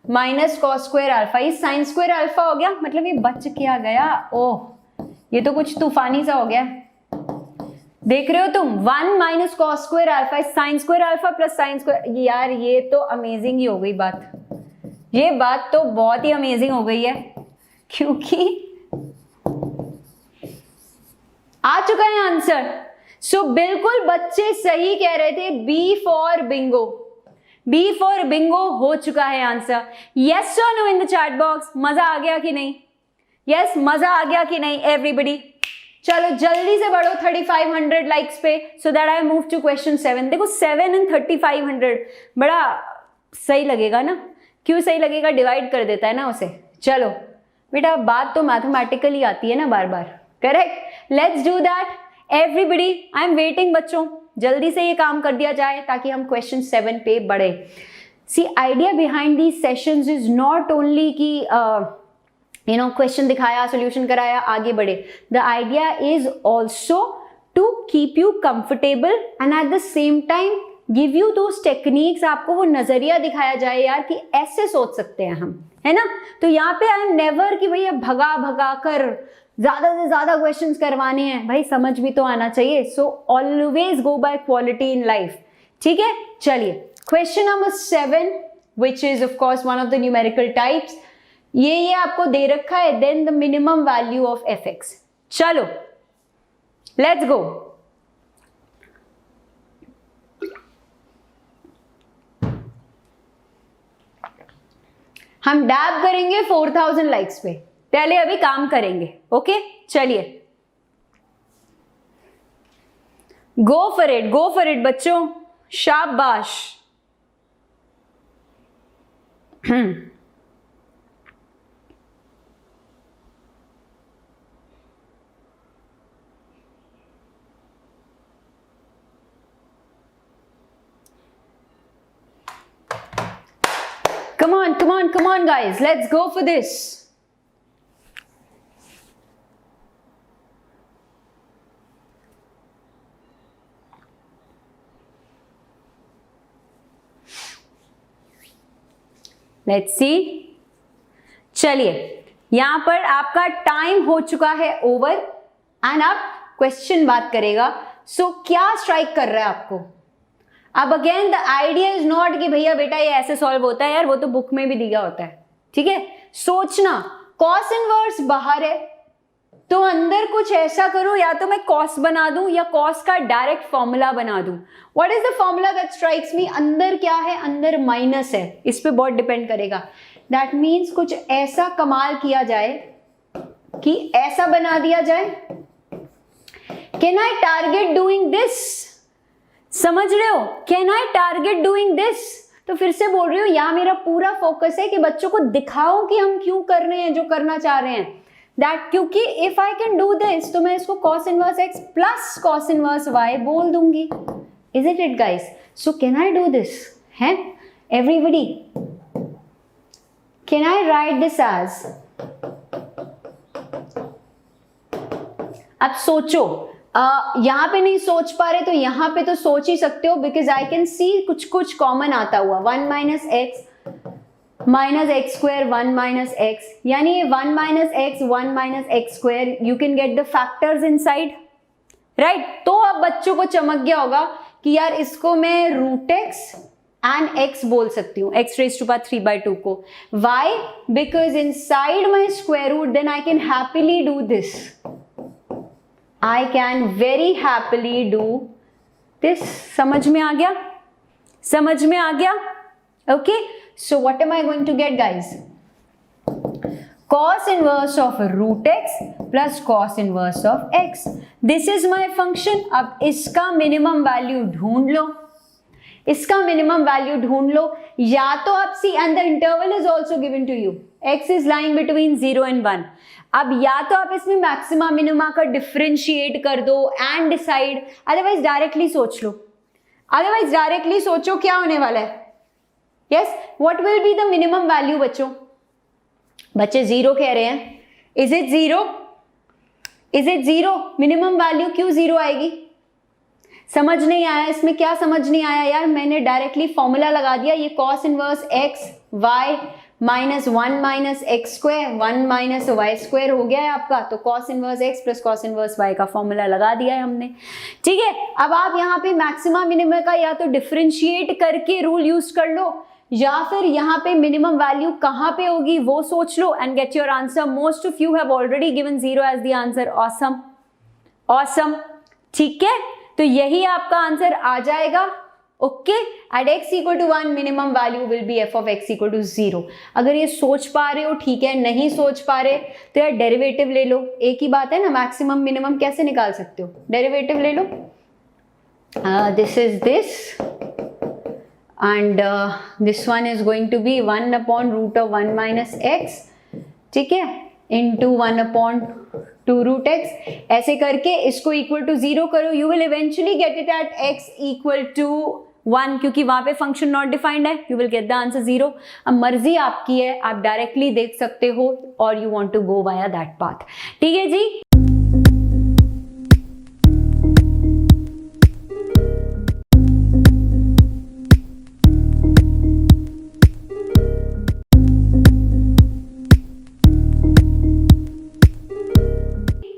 माइनस कॉस स्क्वायर अल्फा, ये साइन स्क्वायर अल्फा हो गया, मतलब ये बच क्या गया. ओह, ये तो कुछ तूफानी सा हो गया. देख रहे हो तुम, 1 minus cos square alpha sign square alpha plus sine square. यार ये तो अमेजिंग ही हो गई बात, ये बात तो बहुत ही अमेजिंग हो गई है, क्योंकि आ चुका है आंसर. सो बिल्कुल बच्चे सही कह रहे थे, B for bingo. B for bingo हो चुका है आंसर. यस और no in the chat box. मजा आ गया कि नहीं? यस, मजा आ गया कि नहीं एवरीबडी? चलो जल्दी से बढ़ो 3500 लाइक्स पे, so that I move to question 7. देखो 7 एंड 3500 बड़ा सही लगेगा ना. क्यों सही लगेगा? डिवाइड कर देता है ना उसे. चलो बेटा, बात तो मैथमेटिकली आती है ना बार बार. Correct, let's do that everybody. I am waiting बच्चों, जल्दी से ये काम कर दिया जाए ताकि हम क्वेश्चन 7 पे बढ़े. See, idea behind these sessions is not only कि क्वेश्चन दिखाया, सोल्यूशन कराया, आगे बढ़े. The idea is also to keep you comfortable and at the same time give you those techniques. आपको वो नजरिया दिखाया जाए यार कि ऐसे सोच सकते हैं हम, है ना. तो यहाँ पे आई एम नेवर कि भैया भगा भगा कर ज्यादा से ज्यादा क्वेश्चंस करवाने हैं. भाई समझ भी तो आना चाहिए. So always go by quality in life. ठीक है, चलिए question number 7 which is of course one of the numerical types. ये आपको दे रखा है, then the minimum value of f x. चलो लेट्स गो. हम डैब करेंगे 4000 लाइक्स पे, पहले अभी काम करेंगे. ओके चलिए, गो फॉर इट बच्चों, शाबाश. Come on guys, let's go for this. Let's see. चलिए, यहां पर आपका टाइम हो चुका है ओवर एंड अब क्वेश्चन बात करेगा. सो क्या स्ट्राइक कर रहा है आपको? अब again the idea is not कि भैया बेटा ये ऐसे सॉल्व होता है, यार वो तो बुक में भी दिया होता है. ठीक है, सोचना कॉस इनवर्स बाहर है तो अंदर कुछ ऐसा करो, या तो मैं कॉस बना दूं या कॉस का डायरेक्ट फॉर्मूला बना दूं. What is the formula that strikes me? अंदर क्या है? अंदर माइनस है. इस पे बहुत डिपेंड करेगा. दैट मीन्स कुछ ऐसा कमाल किया जाए कि ऐसा बना दिया जाए. Can I target doing this? समझ रहे हो? Can I target doing this? तो फिर से बोल रही हूं, यहां मेरा पूरा फोकस है कि बच्चों को दिखाओ कि हम क्यों कर रहे हैं जो करना चाह रहे हैं. दैट क्योंकि if I can do this तो मैं इसको cos inverse x plus cos inverse y बोल दूंगी. Is it it guys? So can I do this? है everybody, can I write this as? अब सोचो, यहां पे नहीं सोच पा रहे तो यहां पे तो सोच ही सकते हो, बिकॉज आई कैन सी कुछ कुछ कॉमन आता हुआ. 1 minus x minus x square 1 minus x, यानी ये 1 minus x 1 minus x square. You can get the factors inside, right. तो अब बच्चों को चमक गया होगा कि यार इसको मैं रूट एक्स एंड एक्स बोल सकती हूँ, एक्स रेज टू पावर 3/2 को. Why? Because inside my square root then I can happily do this. I can very happily do this. समझ में आ गया? समझ में आ गया? Okay. So what am I going to get, guys? Cos inverse of root x plus cos inverse of x. This is my function. अब इसका minimum value ढूंढ लो. इसका मिनिमम वैल्यू ढूंढ लो. या तो आप see, and the interval is also given to you. X is lying between 0 and 1. अब या तो आप इसमें मैक्सिमा मिनिमा का डिफरेंशिएट कर दो एंड डिसाइड, अदरवाइज डायरेक्टली सोच लो. अदरवाइज डायरेक्टली सोचो क्या होने वाला है. Yes, what will be the minimum value बच्चों? बच्चे जीरो कह रहे हैं, is it zero? Is it zero? Minimum value क्यों जीरो आएगी? समझ नहीं आया इसमें, क्या समझ नहीं आया यार? मैंने डायरेक्टली फॉर्मूला लगा दिया, ये cos inverse x y minus 1 minus x square 1 minus y square हो गया है आपका। तो cos inverse x plus cos inverse y का फॉर्मूला लगा दिया है हमने, ठीक है। अब आप यहाँ पे मैक्सिमा मिनिमम का या तो डिफरेंशिएट करके रूल यूज कर लो, या फिर यहाँ पे मिनिमम वैल्यू कहाँ पे होगी वो सोच लो and get your answer. Most of you have already given zero as the answer. Awesome, awesome, ठीक है। तो यही आपका आंसर आ जाएगा। Okay, at x equal to 1 minimum value will be f of x equal to 0। अगर ये सोच पा रहे हो ठीक है, नहीं सोच पा रहे तो यार डेरिवेटिव ले लो। एक ही बात है ना, मैक्सिमम मिनिमम कैसे निकाल सकते हो? डेरिवेटिव ले लो। This is this and this one is going to be 1 upon root of 1 minus x, ठीक है, इंटू 1 अपॉन 2 रूट एक्स। ऐसे करके इसको इक्वल टू 0 करो, you will eventually get it at x equal to 1, क्योंकि वहां पे फंक्शन नॉट डिफाइंड है। You will get the answer 0। अब मर्जी आपकी है, आप डायरेक्टली देख सकते हो और you want to go via that path, ठीक है जी।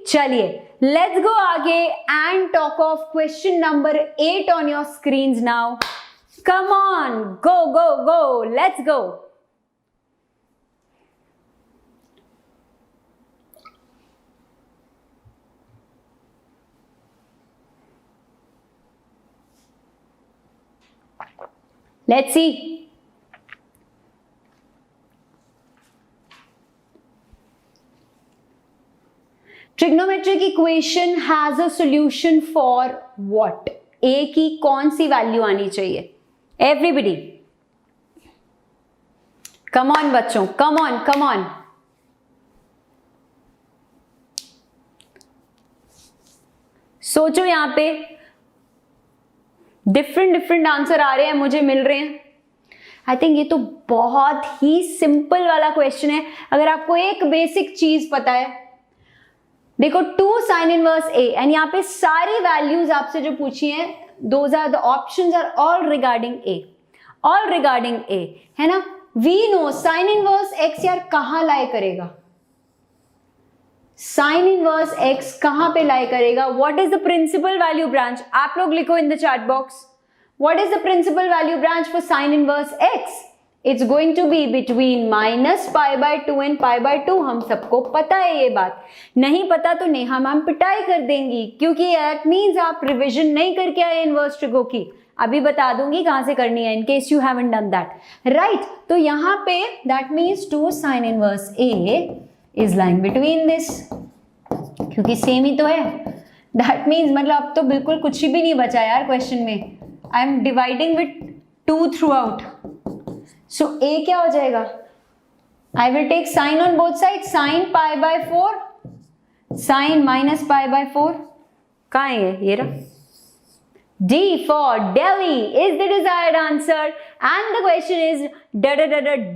चलिए लेट्स गो आगे and talk of question number 8 on your screens now. Come on, go go go, let's go. Let's see. Trigonometric equation has a solution for what? A की कौन सी वैल्यू आनी चाहिए? एवरीबडी कम ऑन बच्चों, कम ऑन कम ऑन। सोचो, यहां पे डिफरेंट आंसर आ रहे हैं, मुझे मिल रहे हैं। आई थिंक ये तो बहुत ही सिंपल वाला क्वेश्चन है। अगर आपको एक बेसिक चीज पता है, देखो 2 साइन इनवर्स ए, एंड यहाँ पे सारी वैल्यूज आपसे जो पूछी हैं, those are the options are all regarding A, all regarding A, है ना। We know sine inverse x यार कहां लाई करेगा? साइन इनवर्स एक्स कहां पे लाई करेगा? What is the principal value branch? आप लोग लिखो in the chat box, what is the principal value branch for sine inverse x? It's going to be between minus pi by 2 and pi by 2। हम सबको पता है ये बात। नहीं पता तो नेहा मैम पिटाई कर देंगी, क्योंकि दैट मीन्स आप रिविजन नहीं करके आए इनवर्स ट्रिगो की। अभी बता दूंगी कहां से करनी है, in case you haven't done that, right. तो यहां पे that means 2 sine inverse A is lying between this, क्योंकि सेम ही तो है। दैट मीन्स मतलब अब तो बिल्कुल कुछ भी नहीं बचा यार क्वेश्चन में। I am dividing with 2 throughout. So A क्या हो जाएगा? I will take sine on both side, sine pi by 4, sine minus pi by 4। कहाँ है ये रहा? D for Delhi is the desired answer, and the question is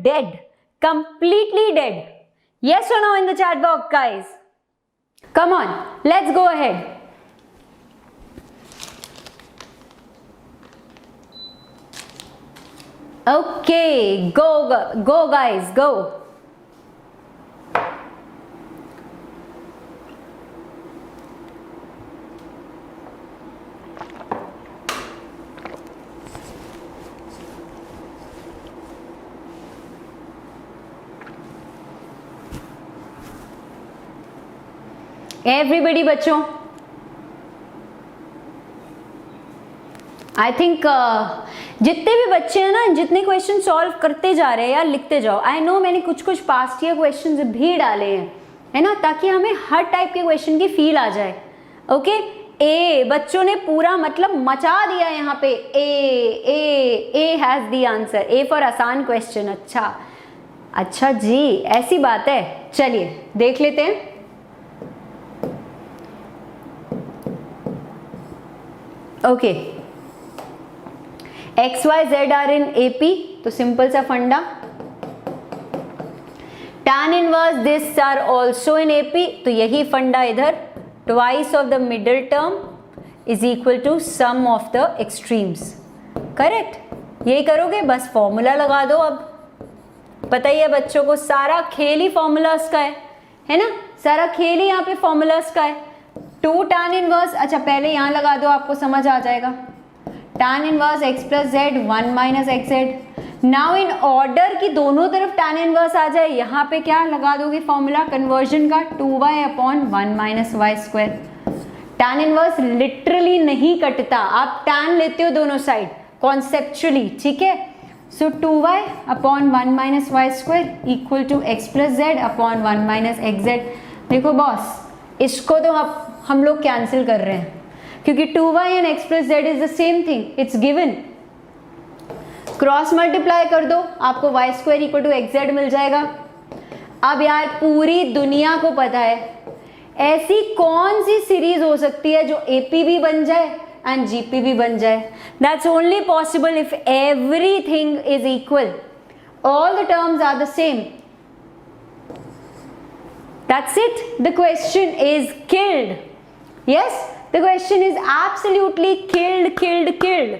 dead, completely dead. Yes or no in the chat box, guys? Come on, let's go ahead. Okay, go guys, go. Everybody बच्चों, आई थिंक जितने भी बच्चे हैं ना, जितने क्वेश्चन सॉल्व करते जा रहे हैं यार, लिखते जाओ। आई नो मैंने कुछ पास्ट ईयर क्वेश्चन भी डाले हैं, है ना, ताकि हमें हर टाइप के क्वेश्चन की फील आ जाए। ओके, ए बच्चों ने पूरा मतलब मचा दिया यहाँ पे। A has the answer, A for आसान क्वेश्चन। अच्छा जी, ऐसी बात है। चलिए देख लेते हैं। Okay, x y z are in AP, तो सिंपल सा funda, tan inverse this are also in AP, तो यही फंडा इधर, twice of the middle term is equal to sum of the extremes, correct. यही करोगे, बस फॉर्मूला लगा दो। अब पता ही है बच्चों को, सारा खेल ही फॉर्मूलाज का है ना, सारा खेल ही यहाँ पे फॉर्मूलाज का है। 2 tan इनवर्स, अच्छा पहले यहाँ लगा दो, आपको समझ आ जाएगा। tan inverse x plus Z 1 minus x Z. Now in order की दोनों तरफ tan इनवर्स आ जाए, यहाँ पे क्या लगा दोगे फॉर्मूला कन्वर्जन का, 2y upon 1 minus y square. tan inverse literally नहीं कटता, आप tan लेते हो दोनों साइड कॉन्सेप्चुअली, ठीक है। So 2y upon 1 minus y square equal to x plus z upon 1 minus x z. देखो बॉस, इसको तो हम लोग कैंसिल कर रहे हैं क्योंकि 2y and x plus z is the same thing, it's given. Cross multiply कर दो, आपको y square equal to x z मिल जाएगा। अब यार पूरी दुनिया को पता है ऐसी कौन सी सीरीज हो सकती है जो एपी भी बन जाए एंड जीपी भी बन जाए। That's only possible if everything is equal, all the terms are the same. That's it. The question is killed. Yes, the question is absolutely killed.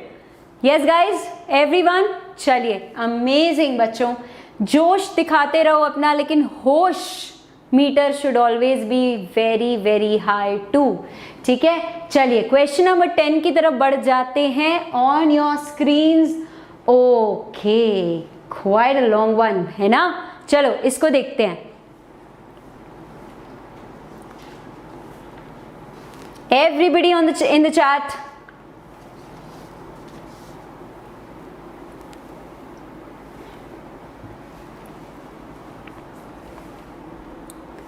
Yes, guys, everyone. चलिए, amazing बच्चों, जोश दिखाते रहो अपना, लेकिन होश metre should always be very very high too. ठीक है, चलिए क्वेश्चन नंबर 10 की तरफ बढ़ जाते हैं on your screens. Okay, quite a long one है ना। चलो इसको देखते हैं। Everybody in the chat.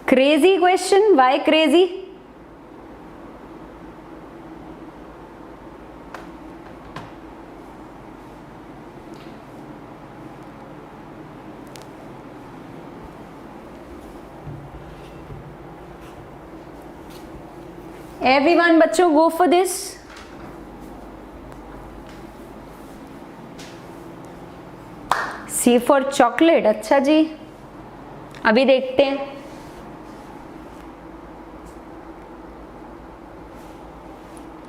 Crazy question. Why crazy? Everyone बच्चों go for this. C for chocolate. अच्छा जी, अभी देखते हैं।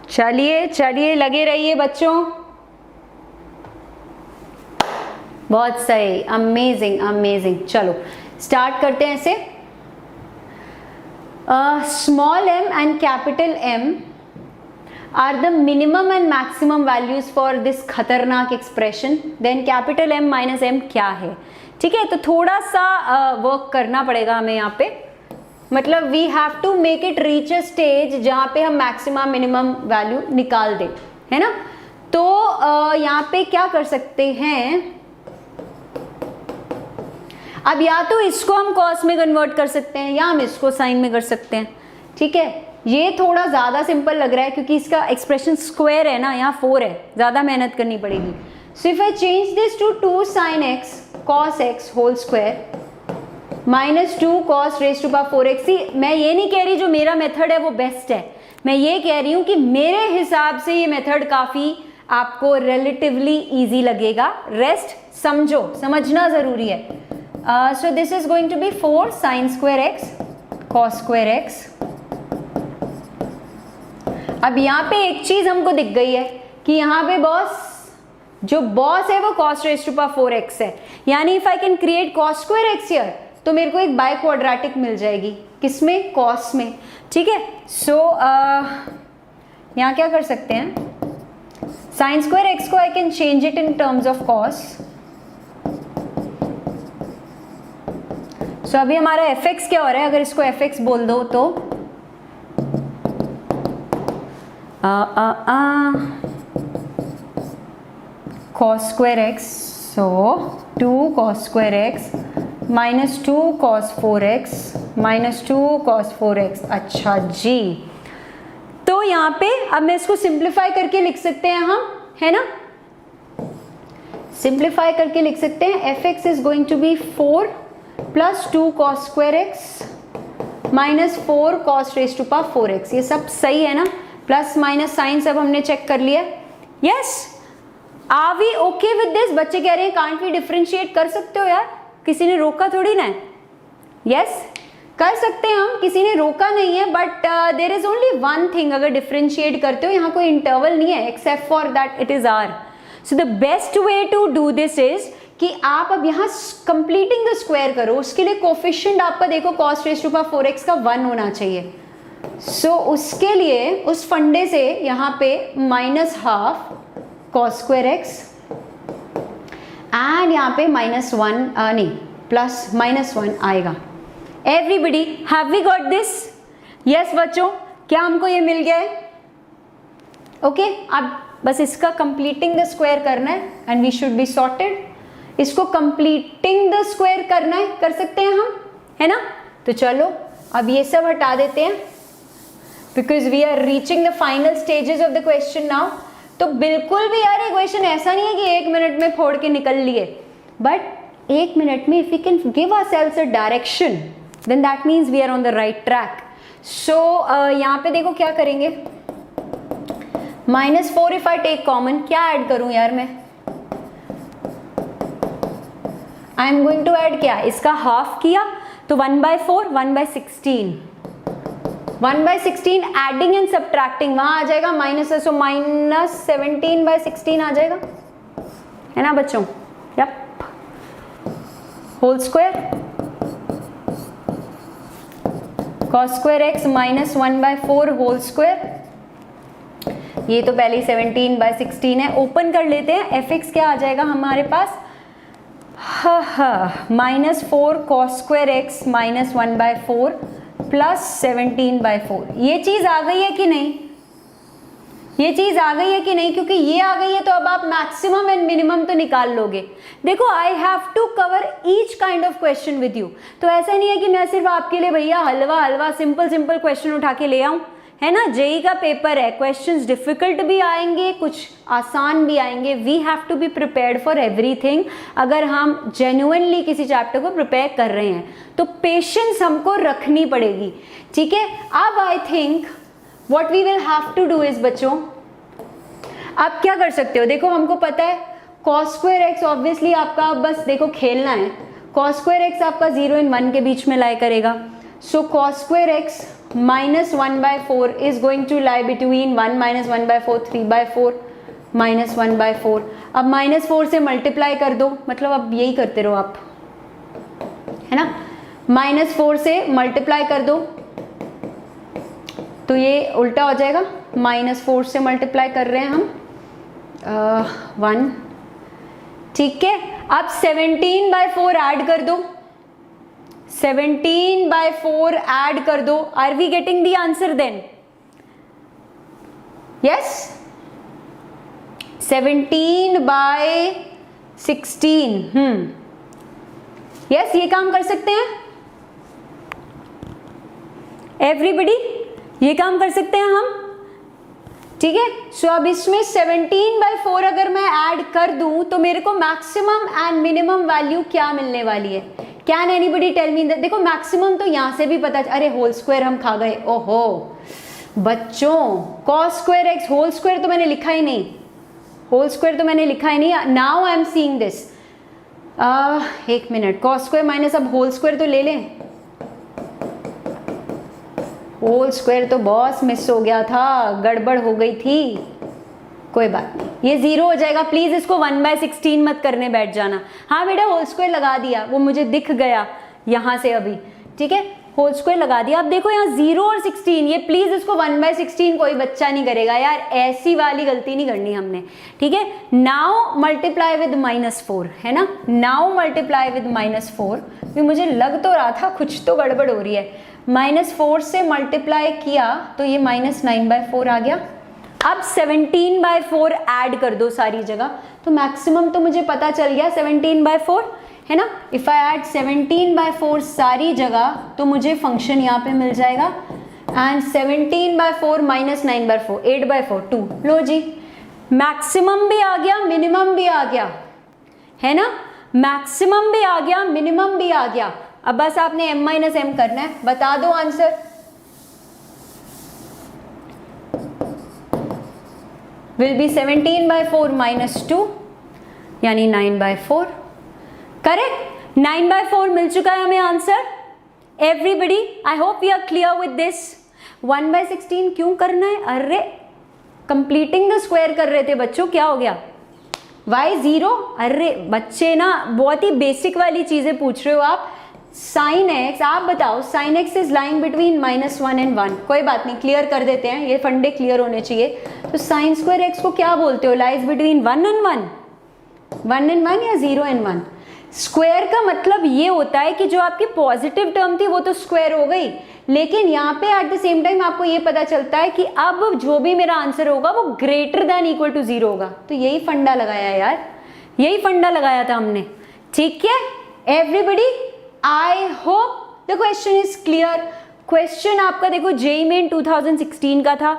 चलिए लगे रहिए बच्चों। बहुत सही, अमेजिंग। चलो स्टार्ट करते हैं ऐसे। Small m and capital M are the minimum and maximum values for this खतरनाक expression. Then capital M minus M क्या है, ठीक है। तो थोड़ा सा वर्क करना पड़ेगा हमें यहाँ पे, मतलब we have to make it reach a stage जहाँ पे हम मैक्सिमम मिनिमम वैल्यू निकाल दें, है ना। तो यहाँ पे क्या कर सकते हैं, अब या तो इसको हम कॉस में कन्वर्ट कर सकते हैं या हम इसको साइन में कर सकते हैं, ठीक है। ये थोड़ा ज़्यादा सिंपल लग रहा है क्योंकि इसका एक्सप्रेशन स्क्वायर है ना, यहाँ 4 है, ज़्यादा मेहनत करनी पड़ेगी। So if I change this to 2 sin x cos x whole square minus 2 cos raise to power 4x। मैं ये नहीं कह रही जो मेरा मेथड है वो बेस्ट है, मैं ये कह रही हूँ कि मेरे हिसाब से ये मेथड काफ़ी आपको रिलेटिवली ईजी लगेगा। रेस्ट समझना ज़रूरी है। So this is going to be 4 sin square x cos square x। अब यहाँ पे एक चीज हमको दिख गई है कि यहाँ पे जो बॉस है वो cos raised to power 4x है, यानी if I can create cos square x here तो मेरे को एक बाय क्वाड्रेटिक मिल जाएगी, किसमें, cos में, ठीक है। सो यहाँ क्या कर सकते हैं, sin square x को I can change it in terms of cos। सो अभी हमारा fx क्या हो रहा है, अगर इसको fx बोल दो तो cos square x, so 2 cos square x minus 2 cos 4x minus 2 cos 4x। अच्छा जी, तो यहाँ पे अब मैं इसको सिंप्लीफाई करके लिख सकते हैं हम, है ना। सिंप्लीफाई करके लिख सकते हैं fx is going to be 4 plus 2 cos square x minus 4 cos raise to power 4x। ये सब सही है ना, प्लस माइनस साइन सब हमने चेक कर लिया। Yes, are we okay with this. बच्चे कह रहे हैं कांट वी डिफरेंशिएट, कर सकते हो यार, किसी ने रोका थोड़ी ना है, यस कर सकते हैं हम, किसी ने रोका नहीं है, but there is only one thing, अगर डिफ्रेंशिएट करते हो यहाँ कोई इंटरवल नहीं है except for that it is R. So the best way to do this is कि आप अब यहाँ कंप्लीटिंग द स्क्वायर करो. उसके लिए कोफिशिएंट आपका देखो cos raise to power 4x का 1 होना चाहिए. सो उसके लिए उस फंडे से यहाँ पे -12 cos स्क्वायर x एंड यहाँ पे -1 नहीं +-1 आएगा. Everybody have we got this? Yes बच्चों, क्या हमको ये मिल गया है? ओके अब बस इसका कंप्लीटिंग द स्क्वायर करना है and we should be sorted. इसको कंप्लीटिंग द स्क्वायर करना है, कर सकते हैं हम, है ना? तो चलो अब ये सब हटा देते हैं because we are reaching the final stages of the question now. तो बिल्कुल भी यार ये क्वेश्चन ऐसा नहीं है कि 1 मिनट में फोड़ के निकल लिए, बट 1 मिनट में if we can give ourselves a direction then that means we are on the right track. So यहाँ पे देखो क्या करेंगे, -4 इफ आई टेक कॉमन, क्या ऐड करूं यार मैं? I am going to add क्या, इसका हाफ किया तो 1/4 1/16 1/16 एडिंग एंड सब्ट्रैक्टिंग, वहां आ जाएगा माइनस, सो -17/16 आ जाएगा, है ना बच्चों? Yep. Whole square cos square x -1/4 whole square. ये तो पहले ही 17/16 है. ओपन कर लेते हैं, fx क्या आ जाएगा हमारे पास? -4 cos स्क्वायर x -1/4 +17/4. ये चीज आ गई है कि नहीं? ये चीज आ गई है कि नहीं? क्योंकि ये आ गई है तो अब आप मैक्सिमम एंड मिनिमम तो निकाल लोगे. देखो I have to cover each kind of question with you. तो ऐसा नहीं है कि मैं सिर्फ आपके लिए भैया हलवा सिंपल क्वेश्चन उठा के ले आऊं, है ना? जेई का पेपर है, क्वेश्चंस डिफिकल्ट भी आएंगे, कुछ आसान भी आएंगे. We have to be prepared for everything. अगर हम जेन्युइनली किसी चैप्टर को प्रिपेयर कर रहे हैं तो पेशेंस हमको रखनी पड़ेगी, ठीक है? अब I think what we will have to do is बच्चों, आप क्या कर सकते हो? देखो हमको पता है cos स्क्वायर x ऑब्वियसली आपका बस देखो खेलना है. cos स्क्वायर x आपका 0 और 1 के बीच में लाई करेगा. So cos square x -1/4 is going to lie between 1 -1/4 3/4 -1/4. अब -4 से मल्टीप्लाई कर दो, मतलब अब यही करते रहो आप, है ना? -4 से मल्टीप्लाई कर दो तो ये उल्टा हो जाएगा. -4 से मल्टीप्लाई कर रहे हैं हम 1, ठीक है? अब 17/4 ऐड कर दो, 17/4 ऐड कर दो. Are we getting the answer then? Yes, 17/16. Yes, ये काम कर सकते हैं एवरीबडी, ये काम कर सकते हैं हम, ठीक है? सो अब इसमें 17/4 अगर मैं ऐड कर दूं तो मेरे को मैक्सिमम एंड मिनिमम वैल्यू क्या मिलने वाली है? Can anybody tell me? देखो मैक्सिमम तो यहां से भी पता, अरे होल स्क्वायर हम खा गए. ओहो बच्चों, cos square x whole square तो मैंने लिखा ही नहीं, होल स्क्वायर तो मैंने लिखा ही नहीं. Now I am seeing this. 1 minute, cos square minus अब होल स्क्वायर तो ले लें. होल स्क्वायर तो बॉस मिस हो गया था, गड़बड़ हो गई थी. कोई बात नहीं, ये 0 हो जाएगा. प्लीज इसको 1/16 मत करने बैठ जाना. हाँ बेटा, होल स्क्वायर लगा दिया, वो मुझे दिख गया यहाँ से अभी, ठीक है? होल स्क्वायर लगा दिया. अब देखो यहाँ 0 और 16, ये प्लीज इसको 1/16 कोई बच्चा नहीं करेगा यार, ऐसी वाली गलती नहीं करनी हमने, ठीक है? नाउ मल्टीप्लाई विद -4, है ना? Now multiply with -4. मुझे लग तो रहा था कुछ तो गड़बड़ हो रही है. -4 से मल्टीप्लाई किया तो ये -9/4 आ गया. अब 17/4 ऐड कर दो सारी जगह, तो मैक्सिमम तो मुझे पता चल गया 17/4, है ना? इफ आई ऐड 17/4 सारी जगह तो मुझे फंक्शन यहाँ पे मिल जाएगा. एंड 17/4 -9/4 8/4 2. लो जी, मैक्सिमम भी आ गया, मिनिमम भी आ गया, है ना? मैक्सिमम भी आ गया, मिनिमम भी आ गया. अब बस आपने m - m करना है. बता दो आंसर. विल बी 17/4 -2 यानी 9/4. करेक्ट, 9/4 मिल चुका है हमें answer. Everybody, I hope you are clear with this. 1/16 क्यों करना है? अरे कंप्लीटिंग द स्क्वायर कर रहे थे बच्चों, क्या हो गया? y 0। अरे बच्चे ना बहुत ही बेसिक वाली चीजें पूछ रहे हो आप। साइन एक्स, आप बताओ sine x is lying between -1 and 1। कोई बात नहीं, क्लियर कर देते हैं, ये फंडे क्लियर होने चाहिए। तो साइन स्क्वायर एक्स को क्या बोलते हो? लाइज बिटवीन 1 एंड 1, 1 एंड 1 या 0 एंड 1। स्क्वायर का मतलब ये होता है कि जो आपकी पॉजिटिव टर्म थी वो तो स्क्वायर हो गई, लेकिन यहाँ पे एट द सेम टाइम आपको ये पता चलता है कि अब जो भी मेरा आंसर होगा वो ग्रेटर देन इक्वल टू 0 होगा। तो यही फंडा लगाया यार, यही फंडा लगाया था हमने। ठीक है everybody, I hope the question is clear. Question आपका देखो जेईई मेन 2016 का था,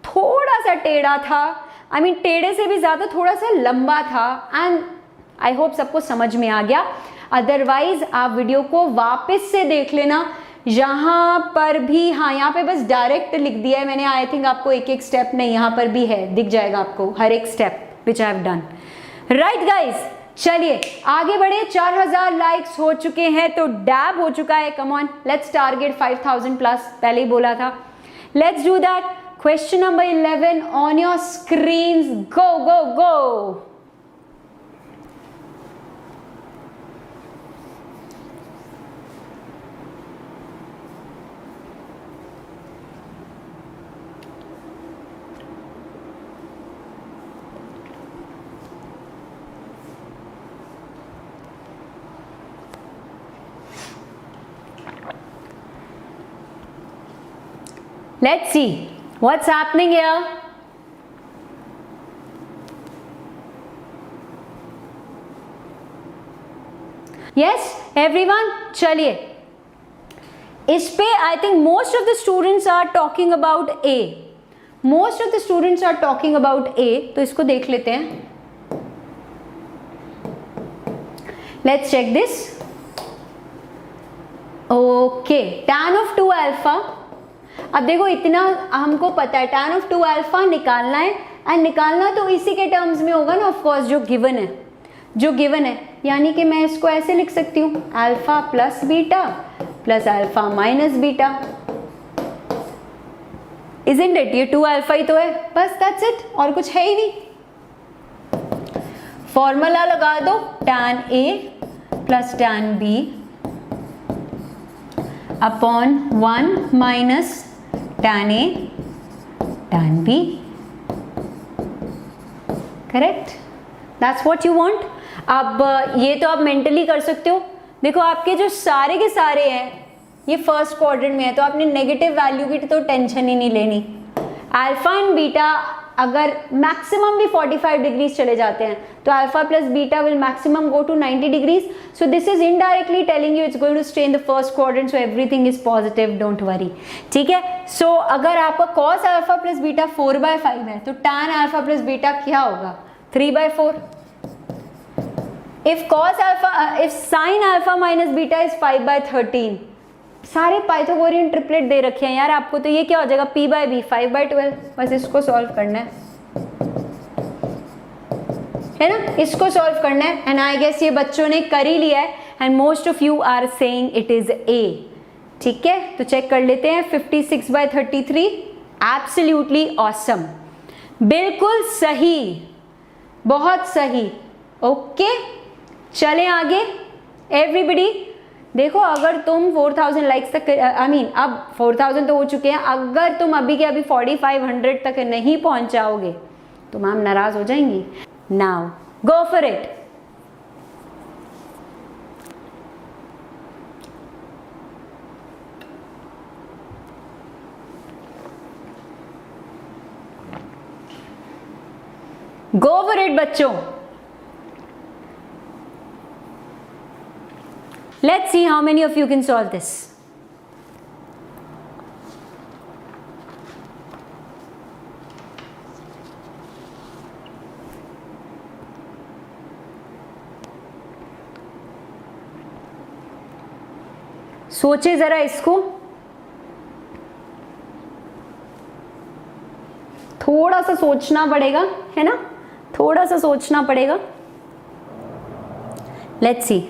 थोड़ा सा टेढ़ा था, आई मीन टेढ़े से भी ज्यादा थोड़ा सा लंबा था, एंड आई होप सबको समझ में आ गया। अदरवाइज आप वीडियो को वापस से देख लेना, यहाँ पर भी, हाँ यहाँ पे बस डायरेक्ट लिख दिया है मैंने, आई थिंक आपको एक एक स्टेप नहीं, यहाँ पर भी है, दिख जाएगा आपको हर एक step which I have done. Right guys, चलिए आगे बढ़े। 4000 लाइक्स हो चुके हैं, तो डैब हो चुका है। Come on, let's target 5000 plus, पहले ही बोला था। Let's do that. Question number 11 on your screens, go go go. Let's see what's happening here. Yes, everyone, चलिए इस पे I think most of the students are talking about A, most of the students are talking about A, तो इसको देख लेते हैं। Let's check this. Okay, tan of 2 alpha, अब देखो इतना हमको पता है tan of 2 अल्फा निकालना है, एंड निकालना तो इसी के टर्म्स में होगा ना, ऑफ कोर्स जो गिवन है, जो गिवन है, यानी कि मैं इसको ऐसे लिख सकती हूँ alpha plus beta plus alpha minus beta, isn't it? ये 2 अल्फा ही तो है, बस दैट्स इट, और कुछ है ही नहीं। फॉर्मूला लगा दो, tan A plus tan B upon 1 minus tan A tan B, correct? That's what you want. अब ये तो आप मेंटली कर सकते हो। देखो आपके जो सारे के सारे हैं ये फर्स्ट क्वाड्रेंट में है, तो आपने नेगेटिव वैल्यू की तो टेंशन ही नहीं लेनी। अल्फा एंड बीटा अगर मैक्सिमम भी 45 डिग्रीज चले जाते हैं, तो alpha plus beta will maximum go to 90 degrees. So this is indirectly telling you it's going to stay in the first quadrant, so everything is positive, don't worry. ठीक है, सो अगर आपका cos अल्फा प्लस बीटा 4/5 है, तो tan अल्फा प्लस बीटा क्या होगा? 3/4। if cos alpha if sin alpha minus beta is 5/13, सारे पाइथागोरियन ट्रिपलेट दे रखे हैं यार आपको, तो ये क्या हो जाएगा? p/b 5/12। बस इसको सॉल्व करना है ना, इसको सॉल्व करना है, एंड आई गेस ये बच्चों ने कर ही लिया है, and most of you are saying it is A. ठीक है, तो चेक कर लेते हैं। 56/33, एब्सोल्युटली ऑसम, बिल्कुल सही, बहुत सही। ओके, चलें आगे एवरीबडी। देखो अगर तुम 4000 लाइक्स तक, आई मीन अब 4000 तो हो चुके हैं, अगर तुम अभी के अभी 4500 तक नहीं पहुंच जाओगे तो मैम नाराज हो जाएंगी। Now go for it. Go for it बच्चों। Let's see how many of you can solve this. सोचे जरा इसको, थोड़ा सा सोचना पड़ेगा, है ना, थोड़ा सा सोचना पड़ेगा। Let's see.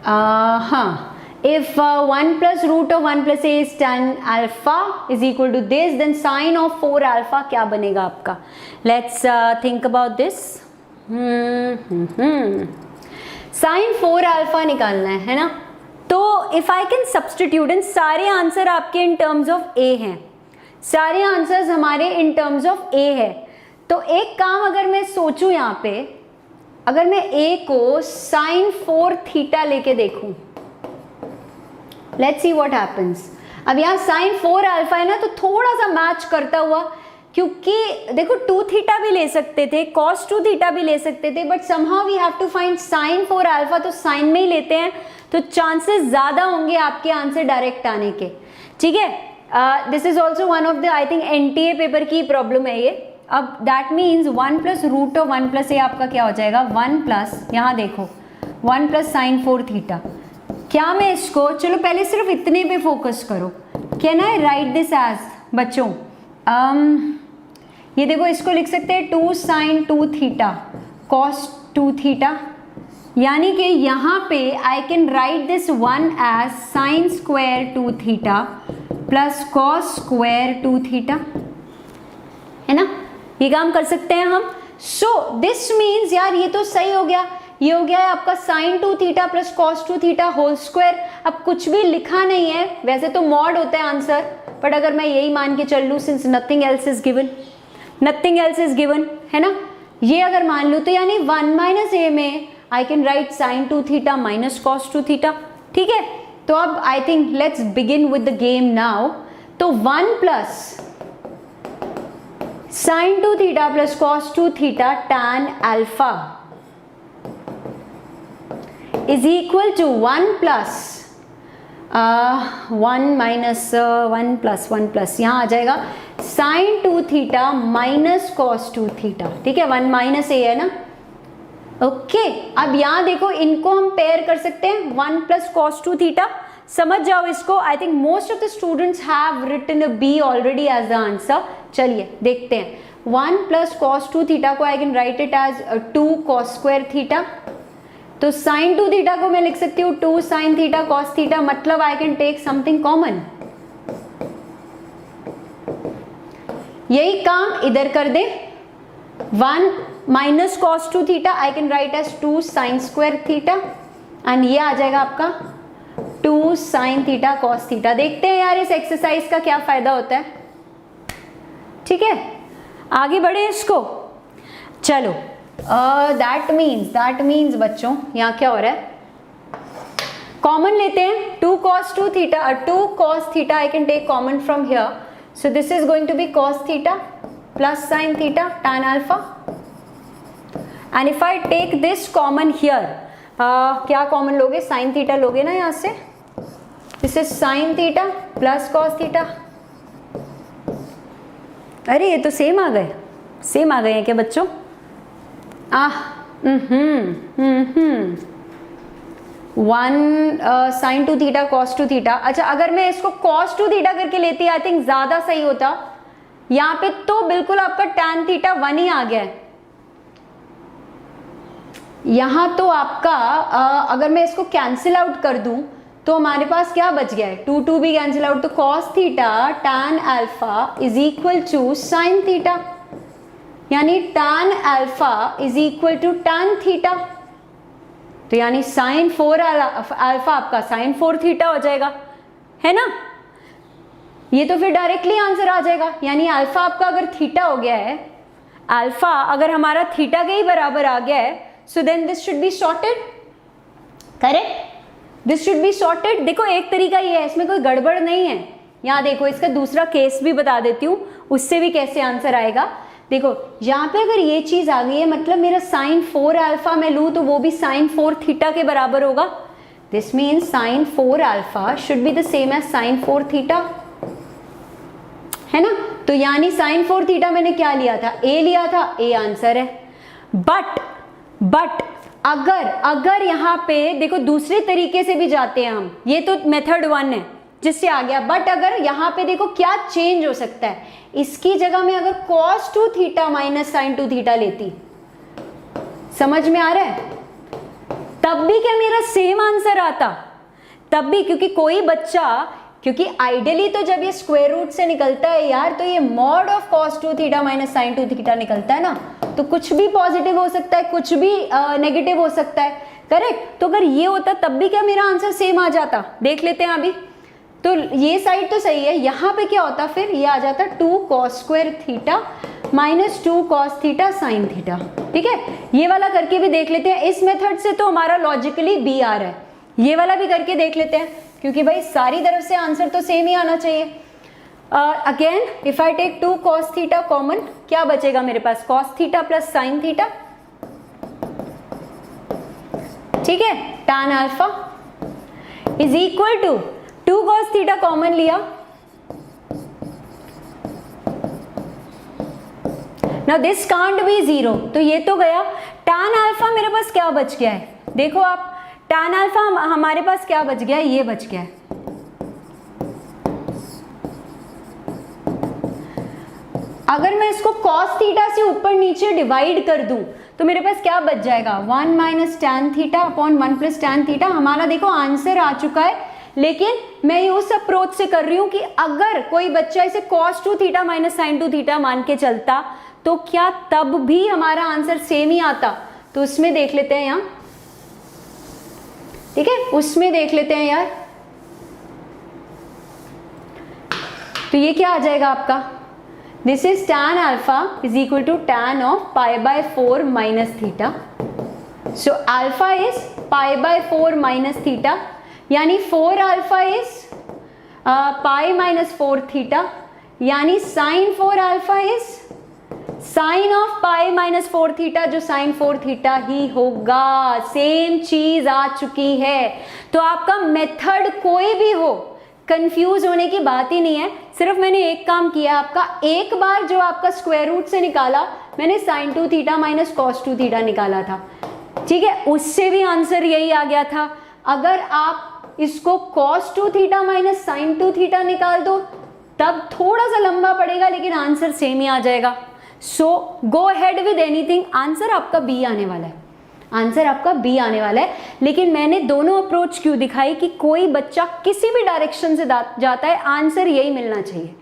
हाँ, if 1 plus root of 1 plus a is tan alpha is equal to this, then sin of 4 alpha क्या बनेगा आपका? Let's think about this. Sin 4 alpha निकालना है ना? तो if I can substitute, इन सारे आंसर आपके in terms of a हैं, सारे आंसर्स हमारे in terms of a है. तो एक काम अगर मैं सोचूं यहाँ पे, अगर मैं a को sin 4 थीटा लेके देखूं, लेट्स सी व्हाट हैपन्स. अब यहाँ sin 4 अल्फा है ना, तो थोड़ा सा मैच करता हुआ, क्योंकि देखो 2 थीटा भी ले सकते थे, cos 2 थीटा भी ले सकते थे, but somehow we have to find sin 4 alpha, तो साइन में ही लेते हैं, तो चांसेस ज़्यादा होंगे आपके आंसर डायरेक्ट आने के. ठीक है, this is also one of the I think NTA paper की प्रॉब्लम है ये. अब that means 1 plus root of 1 plus A आपका क्या हो जाएगा? 1 प्लस, यहाँ देखो 1 प्लस साइन 4 थीटा. क्या मैं इसको, चलो पहले सिर्फ इतने पे फोकस करो. Can I write this as, बच्चों ये देखो, इसको लिख सकते हैं 2 साइन 2 थीटा कॉस 2 थीटा, यानी कि यहाँ पे I can write this 1 as sine square 2 theta plus cos square 2 theta, है ना? ये काम कर सकते हैं हम. सो दिस मीन्स यार ये तो सही हो गया, ये हो गया है आपका sine 2 theta plus cos 2 theta whole square. अब कुछ भी लिखा नहीं है, वैसे तो मॉड होता है आंसर, बट अगर मैं यही मान के चल लूँ, since nothing else is given, nothing else is given, है ना, ये अगर मान लूँ तो यानी 1 माइनस ए में I can write sine 2 theta minus cos 2 theta. ठीक है, तो अब I think let's begin with the game now. तो 1 plus sine 2 theta plus cos 2 theta tan alpha is equal to 1 plus 1 minus 1 plus यहाँ आ जाएगा sin 2 theta minus cos 2 theta. ठीक है, 1 माइनस ए है ना. ओके, अब यहाँ देखो, इनको हम पेयर कर सकते हैं 1 प्लस कॉस 2 थीटा. समझ जाओ इसको. I think most of the students have written a B already as the answer. चलिए देखते हैं. 1 प्लस कॉस 2 थीटा को I can write it as 2 cos square theta. तो साइन 2 थीटा को मैं लिख सकती हूँ 2 साइन थीटा कॉस थीटा, मतलब I can take something common. यही काम इधर कर दे. 1 minus cos 2 theta I can write as 2 sine square theta, and ये आ जाएगा आपका 2 साइन थीटा कॉस थीटा. देखते हैं यार इस एक्सरसाइज का क्या फायदा होता है. ठीक है, आगे बढ़े इसको. चलो, दैट मीन्स बच्चों यहाँ क्या हो रहा है, कॉमन लेते हैं. 2 cos 2 theta, 2 cos theta I can take common from here, so this is going to be cos theta plus sine theta tan alpha, and if I take this common here, क्या कॉमन लोगे? साइन थीटा लोगे ना यहाँ से. This is sine theta plus cos theta. अरे ये तो सेम आ गए हैं क्या बच्चों? 1 साइन 2 थीटा कॉस 2 थीटा. अच्छा, अगर मैं इसको cos 2 थीटा करके लेती, आई थिंक ज्यादा सही होता. यहाँ पे तो बिल्कुल आपका tan थीटा 1 ही आ गया है. यहाँ तो आपका अगर मैं इसको कैंसिल आउट कर दूं तो हमारे पास क्या बच गया है? 2 2 भी कैंसिल आउट, तो cos theta tan alpha is equal to sine theta, यानी tan alpha is equal to tan theta. तो यानी sin 4 अल्फा आपका sin 4 थीटा हो जाएगा, है ना. ये तो फिर डायरेक्टली आंसर आ जाएगा. यानी अल्फा आपका अगर थीटा हो गया है, अल्फा अगर हमारा थीटा के ही बराबर आ गया है, so then this should be sorted. Correct, this should be sorted. देखो एक तरीका ये है, इसमें कोई गड़बड़ नहीं है. यहाँ देखो, इसका दूसरा केस भी बता देती हूँ, उससे भी कैसे आंसर आएगा. देखो यहाँ पे अगर ये चीज आ गई है, मतलब मेरा साइन 4 अल्फा मैं लूँ तो वो भी साइन 4 थीटा के बराबर होगा. This means sine 4 alpha should be the same as sine 4 theta, है ना. तो यानी साइन 4 थीटा मैंने क्या लिया था? ए लिया था. ए आंसर है. बट अगर यहाँ पे देखो दूसरे तरीके से भी जाते हैं हम, ये तो मेथड 1 है जिससे आ गया. बट अगर यहाँ पे देखो क्या चेंज हो सकता है, इसकी जगह में अगर cos 2 theta minus sine 2 theta लेती, समझ में आ रहा है? तब भी क्या मेरा सेम आंसर आता? तब भी, क्योंकि कोई बच्चा, क्योंकि आइडियली तो जब ये स्क्वायर रूट से निकलता है यार, तो ये mod of cos 2 theta minus sin 2 theta निकलता है ना, तो कुछ भी पॉजिटिव हो सकता है, कुछ भी नेगेटिव हो सकता है, करेक्ट? तो अगर ये होता तब भी क्या मेरा आंसर सेम आ जाता? देख लेते हैं अभी। तो ये साइड तो सही है, यहाँ पे क्या होता फिर? ये आ जाता 2 cos square theta minus 2 cos theta sine theta. ठीक है, ये वाला करके भी देख लेते हैं। इस मेथड से तो हमारा लॉजिकली बी आ रहा है, ये वाला भी करके देख लेते हैं, क्योंकि भाई सारी तरफ से आंसर तो सेम ही आना चाहिए। Again if I take 2 cos theta common, क्या बचेगा मेरे पास? cos theta plus sine theta, ठीक है, tan alpha is equal to 2 cos theta common लिया, नाउ दिस कांट बी 0, तो ये तो गया। tan अल्फा मेरे पास क्या बच गया है? देखो आप, tan अल्फा हमारे पास क्या बच गया है? ये बच गया है। अगर मैं इसको cos थीटा से ऊपर नीचे डिवाइड कर दूं तो मेरे पास क्या बच जाएगा? 1 minus tan theta upon 1 plus tan theta. हमारा देखो आंसर आ चुका है, लेकिन मैं ये उस अप्रोच से कर रही हूं कि अगर कोई बच्चा इसे cos 2 theta minus sin 2 theta मान के चलता तो क्या तब भी हमारा आंसर सेम ही आता? तो उसमें देख लेते हैं यहाँ, ठीक है, उसमें देख लेते हैं यार। तो ये क्या आ जाएगा आपका? This is tan alpha is equal to tan of pi by 4 minus theta. So alpha is pi by 4 minus theta, यानी 4 alpha is pi minus 4 theta, यानी sine 4 alpha is sine of pi minus 4 theta, जो साइन 4 थीटा ही होगा। सेम चीज आ चुकी है। तो आपका मेथड कोई भी हो, कंफ्यूज होने की बात ही नहीं है। सिर्फ मैंने एक काम किया, आपका एक बार जो आपका स्क्वायर रूट से निकाला, मैंने sine 2 theta minus cos 2 theta निकाला था, ठीक है, उससे भी आंसर यही आ गया था। अगर आप इसको cos 2 theta minus sine 2 theta निकाल दो तब थोड़ा सा लंबा पड़ेगा, लेकिन आंसर सेम ही आ जाएगा। So go ahead with anything, answer आपका बी आने वाला है, आंसर आपका बी आने वाला है। लेकिन मैंने दोनों अप्रोच क्यों दिखाई कि कोई बच्चा किसी भी डायरेक्शन से जाता है, आंसर यही मिलना चाहिए,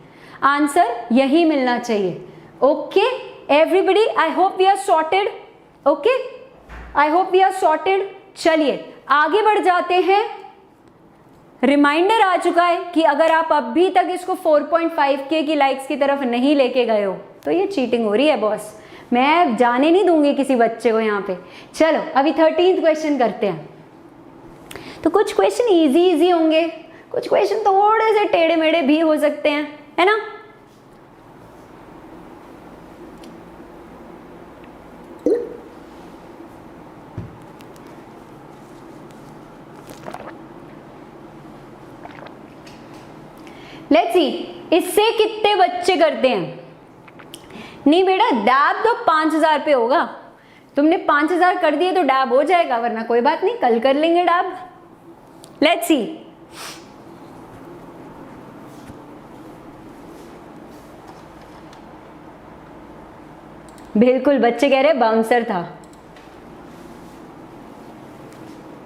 आंसर यही मिलना चाहिए। Okay everybody, I hope we are sorted. Okay, I hope we are sorted. चलिए आगे बढ़ जाते हैं। रिमाइंडर आ चुका है कि अगर आप अभी तक इसको 4.5K की लाइक्स की तरफ नहीं लेके गए हो तो ये चीटिंग हो रही है बॉस, मैं जाने नहीं दूंगी किसी बच्चे को यहाँ पे। चलो अभी 13th क्वेश्चन करते हैं। तो कुछ क्वेश्चन इजी होंगे, कुछ क्वेश्चन थोड़े से टेढ़े मेढ़े भी हो सकते हैं, है ना। लेट्स सी, इससे कितने बच्चे करते हैं। नहीं बेटा, डैब तो 5000 पे होगा, तुमने 5000 कर दिए तो डैब हो जाएगा, वरना कोई बात नहीं, कल कर लेंगे डैब। लेट्स सी, बिल्कुल बच्चे कह रहे बाउंसर था,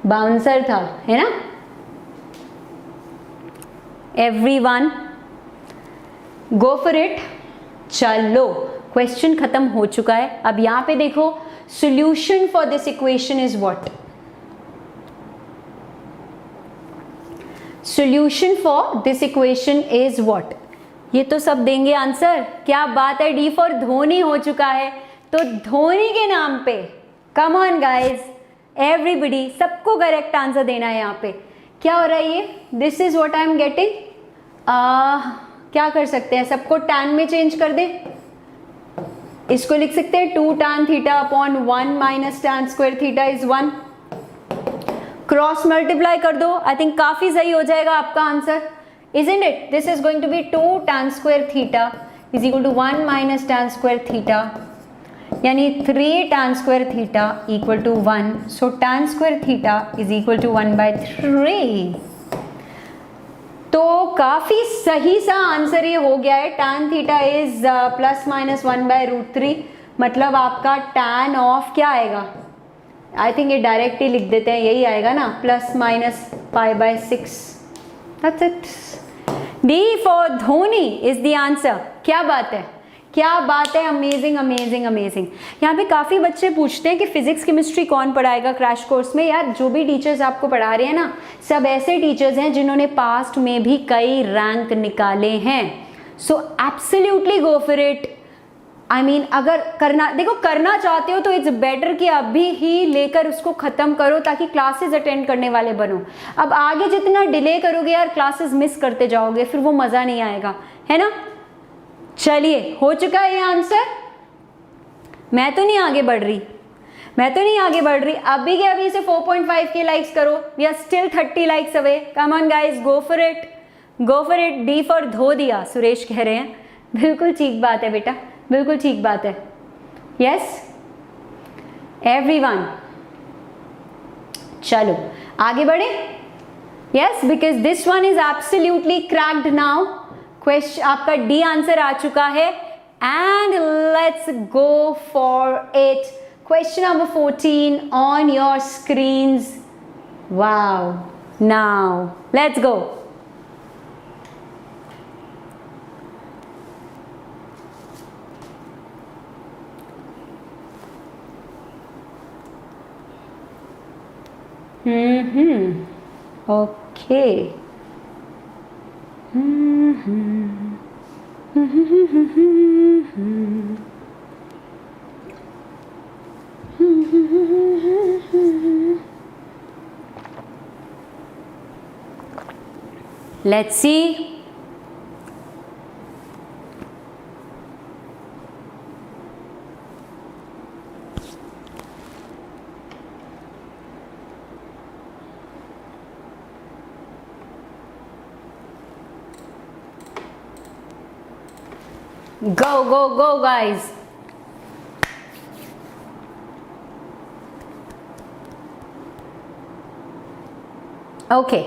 बाउंसर था, है ना। Everyone go for it. चलो क्वेश्चन खत्म हो चुका है। अब यहां पे देखो, solution for this equation is what? Solution for this equation is what? ये तो सब देंगे आंसर, क्या बात है। डी फॉर धोनी हो चुका है, तो धोनी के नाम पे कम ऑन गाइज, एवरीबडी, सबको करेक्ट आंसर देना है। यहाँ पे क्या हो रहा है ये? This is what I am getting. क्या कर सकते हैं, सबको tan में चेंज कर दे। इसको लिख सकते हैं 2 tan theta upon 1 minus tan square theta is 1। Cross multiply कर दो, आई थिंक काफी सही हो जाएगा आपका answer, isn't it? This is going to be 2 tan square theta is equal to 1 minus tan square theta, यानी 3 tan square theta equal to 1. So tan square theta is equal to 1 by 3. तो काफी सही सा आंसर ये हो गया है। tan theta is plus minus 1 by √3, मतलब आपका tan ऑफ क्या आएगा? आई थिंक ये डायरेक्ट ही लिख देते हैं, यही आएगा ना, plus minus pi bye 6, that's it. D for Dhoni is the answer. क्या बात है, क्या बात है, अमेजिंग अमेजिंग अमेजिंग। यहाँ पे काफ़ी बच्चे पूछते हैं कि फिजिक्स केमिस्ट्री कौन पढ़ाएगा क्रैश कोर्स में। यार जो भी टीचर्स आपको पढ़ा रहे हैं ना, सब ऐसे टीचर्स हैं जिन्होंने पास्ट में भी कई रैंक निकाले हैं। So absolutely go for it. I mean अगर करना चाहते हो तो इट्स बेटर कि अभी ही लेकर उसको ख़त्म करो ताकि क्लासेस अटेंड करने वाले बनो। अब आगे जितना डिले करोगे यार क्लासेस मिस करते जाओगे, फिर वो मज़ा नहीं आएगा, है ना। चलिए, हो चुका है ये आंसर। मैं तो नहीं आगे बढ़ रही, अभी के अभी से 4.5 के लाइक्स करो। We are still 30 likes away. Come on guys, go for it. D for धो दिया, सुरेश कह रहे हैं। बिल्कुल ठीक बात है बेटा, बिल्कुल ठीक बात है। यस एवरीवन, चलो आगे बढ़े। Yes, because this one is absolutely cracked now. Question आपका डी आंसर आ चुका है and let's go for it. Question number 14 on your screens. Wow, now let's go. Okay, let's see. Go guys. Okay,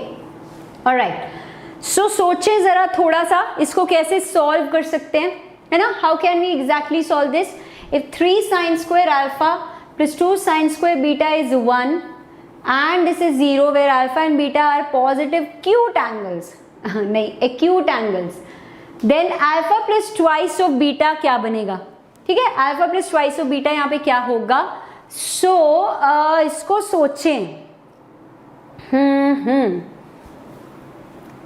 alright. So सोचे जरा थोड़ा सा इसको कैसे सॉल्व कर सकते हैं, है ना। How can we exactly solve this? If 3 sin square alpha plus 2 sin square beta is 1 and this is 0 where alpha and beta are positive acute angles नहीं, acute angles, then alpha plus twice of beta क्या बनेगा? ठीक है, alpha plus twice of beta यहाँ पे क्या होगा? सो इसको सोचें।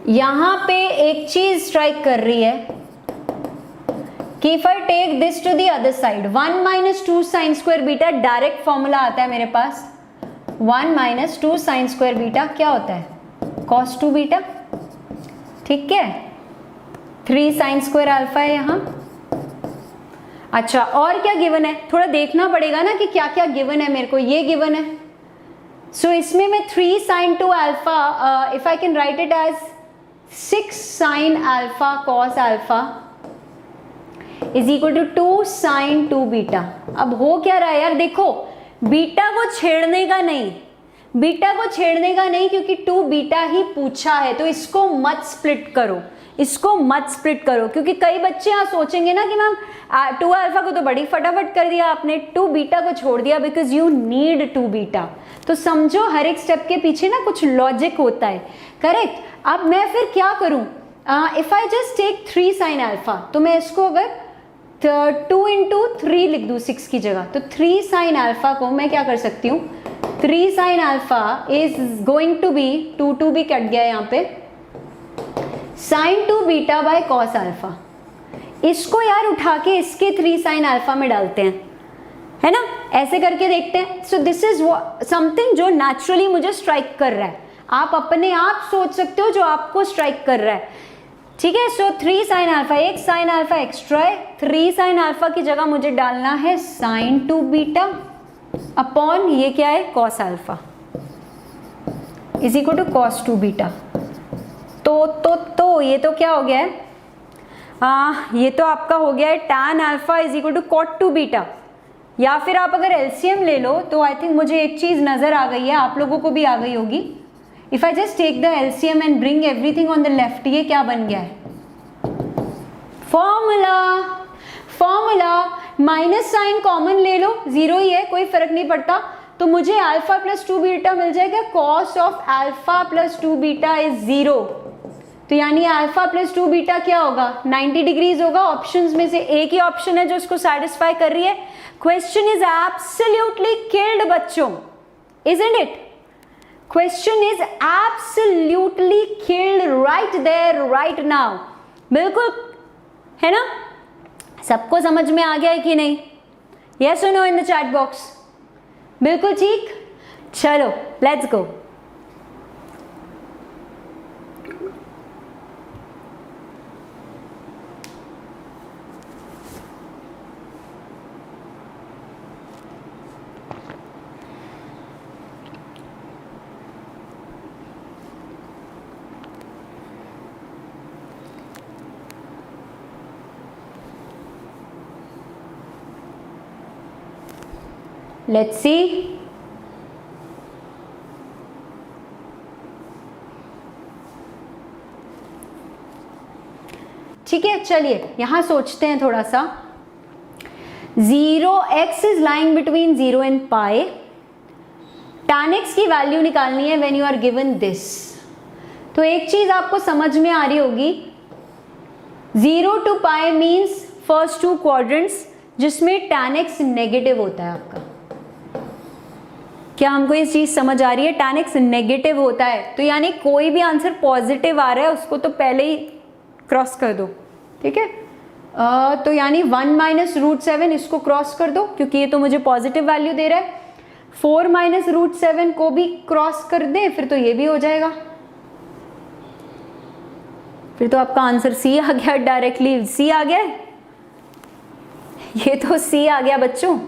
यहाँ पे एक चीज स्ट्राइक कर रही है कि if I take this to the other side, 1 minus 2 sin square beta, direct formula आता है मेरे पास। 1 minus 2 sin square beta क्या होता है? cos 2 beta, ठीक है। 3 sin square alpha है यहाँ। अच्छा, और क्या गिवन है? थोड़ा देखना पड़ेगा ना कि क्या क्या गिवन है। मेरे को ये गिवन है, सो इसमें मैं 3 sin 2 alpha, if I can write it as 6 sin alpha cos alpha is equal to 2 sin 2 beta. अब हो क्या रहा है यार, देखो बीटा को छेड़ने का नहीं, बीटा को छेड़ने का नहीं, क्योंकि 2 बीटा ही पूछा है, तो इसको मत स्प्लिट करो, इसको मत स्प्लिट करो। क्योंकि कई बच्चे यहाँ सोचेंगे ना कि मैम 2 अल्फा को तो बड़ी फटाफट कर दिया आपने, 2 बीटा को छोड़ दिया, बिकॉज यू नीड 2 बीटा। तो समझो हर एक स्टेप के पीछे ना कुछ लॉजिक होता है, करेक्ट। अब मैं फिर क्या करूँ? If I just take 3 sin alpha, तो मैं इसको अगर 2 into 3 लिख दूँ 6 की जगह, तो 3 sin अल्फा को मैं क्या कर सकती हूँ? 3 sin alpha is going to be, 2 भी कट गया यहाँ पे, sin 2 beta by cos alpha. इसको यार उठा के इसके 3 sin अल्फा में डालते हैं, है ना, ऐसे करके देखते हैं। सो दिस इज समथिंग जो नेचुरली मुझे स्ट्राइक कर रहा है। आप अपने आप सोच सकते हो जो आपको स्ट्राइक कर रहा है, ठीक है। सो 3 sin अल्फा, एक sin अल्फा एक्स्ट्रा है, 3 sin अल्फा की जगह मुझे डालना है sin 2 बीटा अपॉन ये क्या है, cos alpha is equal to cos 2 beta. तो ये तो क्या हो गया है, ये तो आपका हो गया है tan alpha is equal to cot 2 beta. या फिर आप अगर एलसीएम ले लो तो आई थिंक मुझे एक चीज नजर आ गई है, आप लोगों को भी आ गई होगी। If I just take the LCM and bring everything on the left, ये क्या बन गया है? फॉर्मूला माइनस साइन कॉमन ले लो, 0 ही है, कोई फर्क नहीं पड़ता। तो मुझे अल्फा प्लस 2 बीटा मिल जाएगा, cos of alpha plus 2 beta is 0। तो यानी अल्फा प्लस 2 बीटा क्या होगा, 90 डिग्रीज होगा। ऑप्शंस में से एक ही ऑप्शन है जो इसको सेटिस्फाई कर रही है। क्वेश्चन इज एब्सोल्युटली किल्ड बच्चों, isn't it? Question is absolutely killed right there right now. बिल्कुल है ना, सबको समझ में आ गया है कि नहीं? यस और no in the chat box? बिल्कुल ठीक। चलो लेट्स गो। Let's see. ठीक है, चलिए यहां सोचते हैं थोड़ा सा। 0x is lying between 0 and pi. tan x की वैल्यू निकालनी है when you are given this. तो एक चीज आपको समझ में आ रही होगी, 0 to pi means first 2 quadrants जिसमें tan x नेगेटिव होता है आपका। क्या हमको ये चीज समझ आ रही है? tan x नेगेटिव होता है, तो यानी कोई भी आंसर पॉजिटिव आ रहा है उसको तो पहले ही क्रॉस कर दो, ठीक है? तो यानी 1 माइनस रूट 7 इसको क्रॉस कर दो क्योंकि ये तो मुझे पॉजिटिव वैल्यू दे रहा है। 4 माइनस रूट 7 को भी क्रॉस कर दें फिर तो ये भी हो जाएगा। फिर तो आपका आंसर सी आ गया, डायरेक्टली सी आ गया। ये तो सी आ गया बच्चों।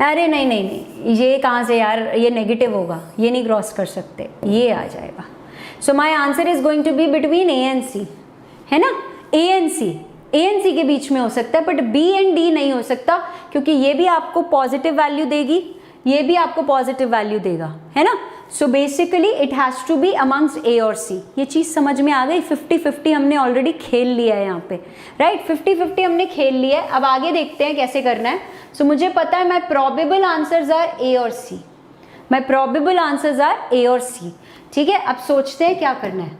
अरे नहीं नहीं नहीं, ये कहाँ से यार, ये नेगेटिव होगा, ये नहीं क्रॉस कर सकते, ये आ जाएगा। So my answer is going to be between A and C, है ना? ए एंड सी के बीच में हो सकता है, बट बी एंड डी नहीं हो सकता क्योंकि ये भी आपको पॉजिटिव वैल्यू देगी, ये भी आपको पॉजिटिव वैल्यू देगा, है ना? So basically it has to be amongst A और सी। ये चीज़ समझ में आ गई। 50-50 हमने ऑलरेडी खेल लिया है यहाँ पे, राइट? 50-50 हमने खेल लिया है। अब आगे देखते हैं कैसे करना है। सो मुझे पता है माई प्रोबेबल आंसर्स आर ए और सी, माई प्रोबेबल आंसर्स आर ए और सी, ठीक है? अब सोचते हैं क्या करना है।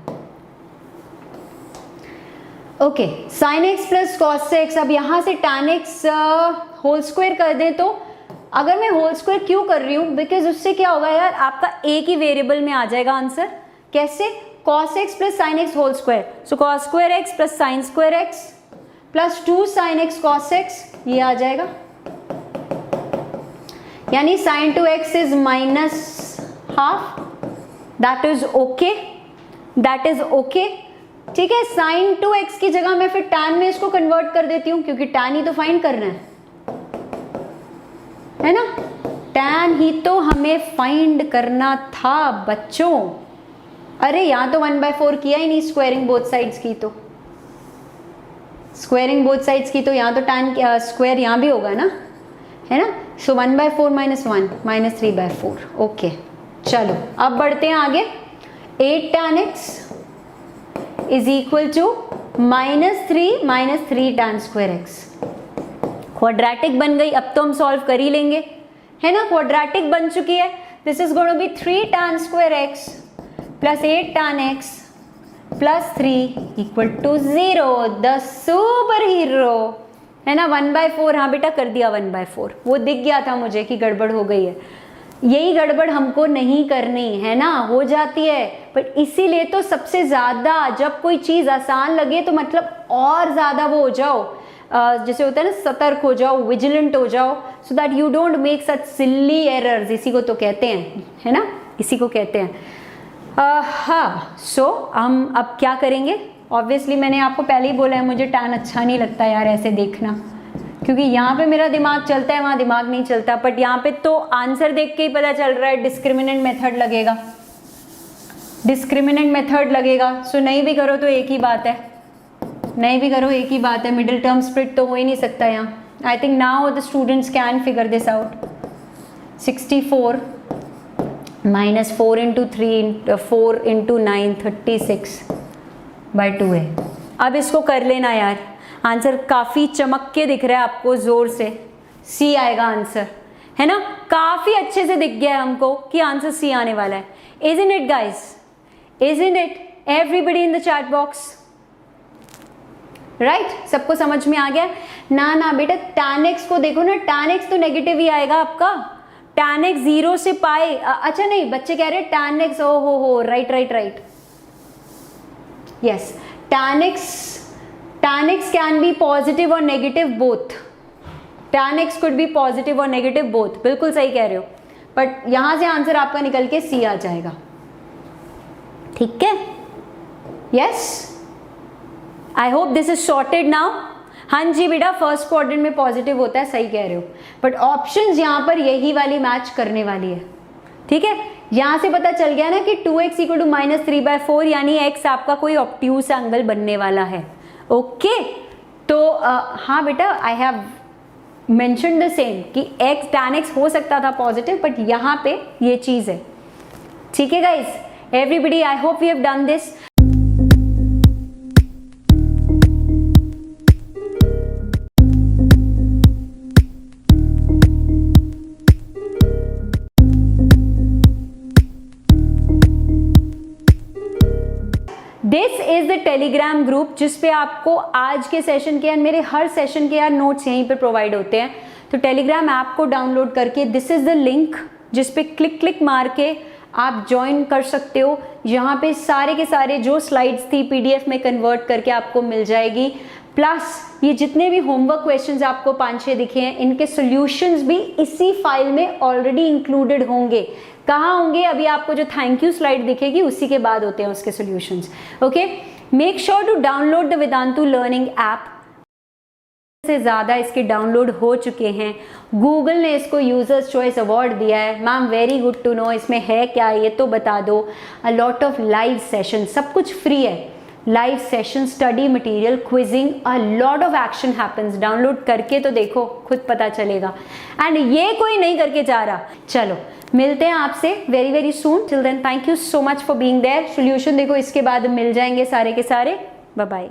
Okay, sine x plus cos x. अब यहाँ से tan एक्स होल स्क्वायर कर दें तो अगर मैं होल स्क्वायर क्यों कर रही हूँ, बिकॉज उससे क्या होगा यार, आपका एक ही वेरिएबल में आ जाएगा आंसर। कैसे? cos x plus sine x whole square. So cos square x plus sine square x plus 2 sine x cos x, ये आ जाएगा। यानी sin 2x is minus half, that is okay, that is okay, ठीक है? sin 2x की जगह मैं फिर tan में इसको कन्वर्ट कर देती हूँ क्योंकि tan ही तो फाइंड करना है ना? tan ही तो हमें फाइंड करना था बच्चों। अरे यहाँ तो 1/4 किया ही नहीं, स्क्वायरिंग बोथ साइड्स की, तो स्क्वायरिंग बोथ साइड्स की तो यहाँ तो tan स्क्वायर यहाँ भी होगा ना, है ना? सो 1/4 माइनस 1 माइनस 3/4। ओके, चलो अब बढ़ते हैं आगे। 8 tan x is equal to -3 tan square x. Quadratic बन गई, अब तो हम सॉल्व कर ही लेंगे, है ना? क्वाड्रेटिक बन चुकी है। This is going to be 3 tan square x plus 8 tan x plus 3 equal to 0, the super hero, है ना? 1/4, हाँ बेटा कर दिया 1/4। वो दिख गया था मुझे कि गड़बड़ हो गई है। यही गड़बड़ हमको नहीं करनी है ना, हो जाती है, बट इसीलिए तो सबसे ज़्यादा जब कोई चीज़ आसान लगे तो मतलब और ज़्यादा वो हो जाओ, जैसे होता है ना, सतर्क हो जाओ, विजिलेंट हो जाओ, so that you don't make such silly errors. इसी को तो कहते हैं, है ना? इसी को कहते हैं। हाँ, सो हम अब क्या करेंगे? ऑब्वियसली मैंने आपको पहले ही बोला है मुझे tan अच्छा नहीं लगता यार ऐसे देखना, क्योंकि यहाँ पे मेरा दिमाग चलता है, वहाँ दिमाग नहीं चलता। बट यहाँ पे तो आंसर देख के ही पता चल रहा है डिस्क्रिमिनेंट मेथड लगेगा, डिस्क्रिमिनेंट मेथड लगेगा। सो नहीं भी करो तो एक ही बात है, नहीं भी करो एक ही बात है, मिडिल टर्म स्प्लिट तो हो ही नहीं सकता यहाँ। I think now the students can figure this out. 64 minus 4 into 3 4 into 9 36/2 है। अब इसको कर लेना यार, आंसर काफ़ी चमक के दिख रहा है आपको ज़ोर से, सी आएगा आंसर, है ना, काफी अच्छे से दिख गया है हमको कि आंसर सी आने वाला है. Isn't it guys? Isn't it? Everybody in the chat box. Right सबको समझ में आ गया ना. ना बेटा tan x को देखो ना, tan x तो नेगेटिव ही आएगा आपका. tan x 0 से पाए, अच्छा नहीं बच्चे कह रहे tan x, ओ हो right right right, yes tan x can be positive और negative both. tan x could be positive और नेगेटिव बोथ, बिल्कुल सही कह रहे हो. बट यहां से आंसर आपका निकल के सी आ जाएगा. ठीक है, yes I hope this is sorted now. हाँ जी बेटा फर्स्ट क्वाड्रेंट में पॉजिटिव होता है, सही कह रहे हो. बट ऑप्शंस यहाँ पर यही वाली मैच करने वाली है. ठीक है, यहाँ से पता चल गया ना कि 2x = -3/4 यानी x आपका कोई ऑब्ट्यूज एंगल बनने वाला है. ओके तो हाँ बेटा I have mention the same कि tan x हो सकता था पॉजिटिव, बट यहाँ पे ये चीज है. ठीक है guys, everybody I hope we have done this. This is the Telegram group जिसपे आपको आज के सेशन के एंड मेरे हर सेशन के यार नोट्स यहीं पे प्रोवाइड होते हैं. तो टेलीग्राम ऐप को डाउनलोड करके दिस इज द लिंक जिसपे क्लिक मार के आप ज्वाइन कर सकते हो. यहाँ पे सारे के सारे जो स्लाइड्स थी पीडीएफ में कन्वर्ट करके आपको मिल जाएगी. प्लस ये जितने भी होमवर्क क्वेश्चंस आपको 5-6 दिखे हैं इनके सॉल्यूशंस भी इसी फाइल में ऑलरेडी इंक्लूडेड होंगे. कहाँ होंगे, अभी आपको जो थैंक यू स्लाइड दिखेगी उसी के बाद होते हैं उसके solutions. Okay, make sure to download the Vedantu learning app. से ज़्यादा इसके डाउनलोड हो चुके हैं. गूगल ने इसको यूजर्स चॉइस अवार्ड दिया है. Ma'am very good to know. इसमें है क्या ये तो बता दो. A lot of live session, सब कुछ फ्री है. Live session, study material, quizzing, a lot of action happens. Download करके तो देखो, खुद पता चलेगा. एंड ये कोई नहीं करके जा रहा. चलो मिलते हैं आपसे very very soon. Till then thank you so much for being there. Solution देखो इसके बाद मिल जाएंगे सारे के सारे. Bye bye.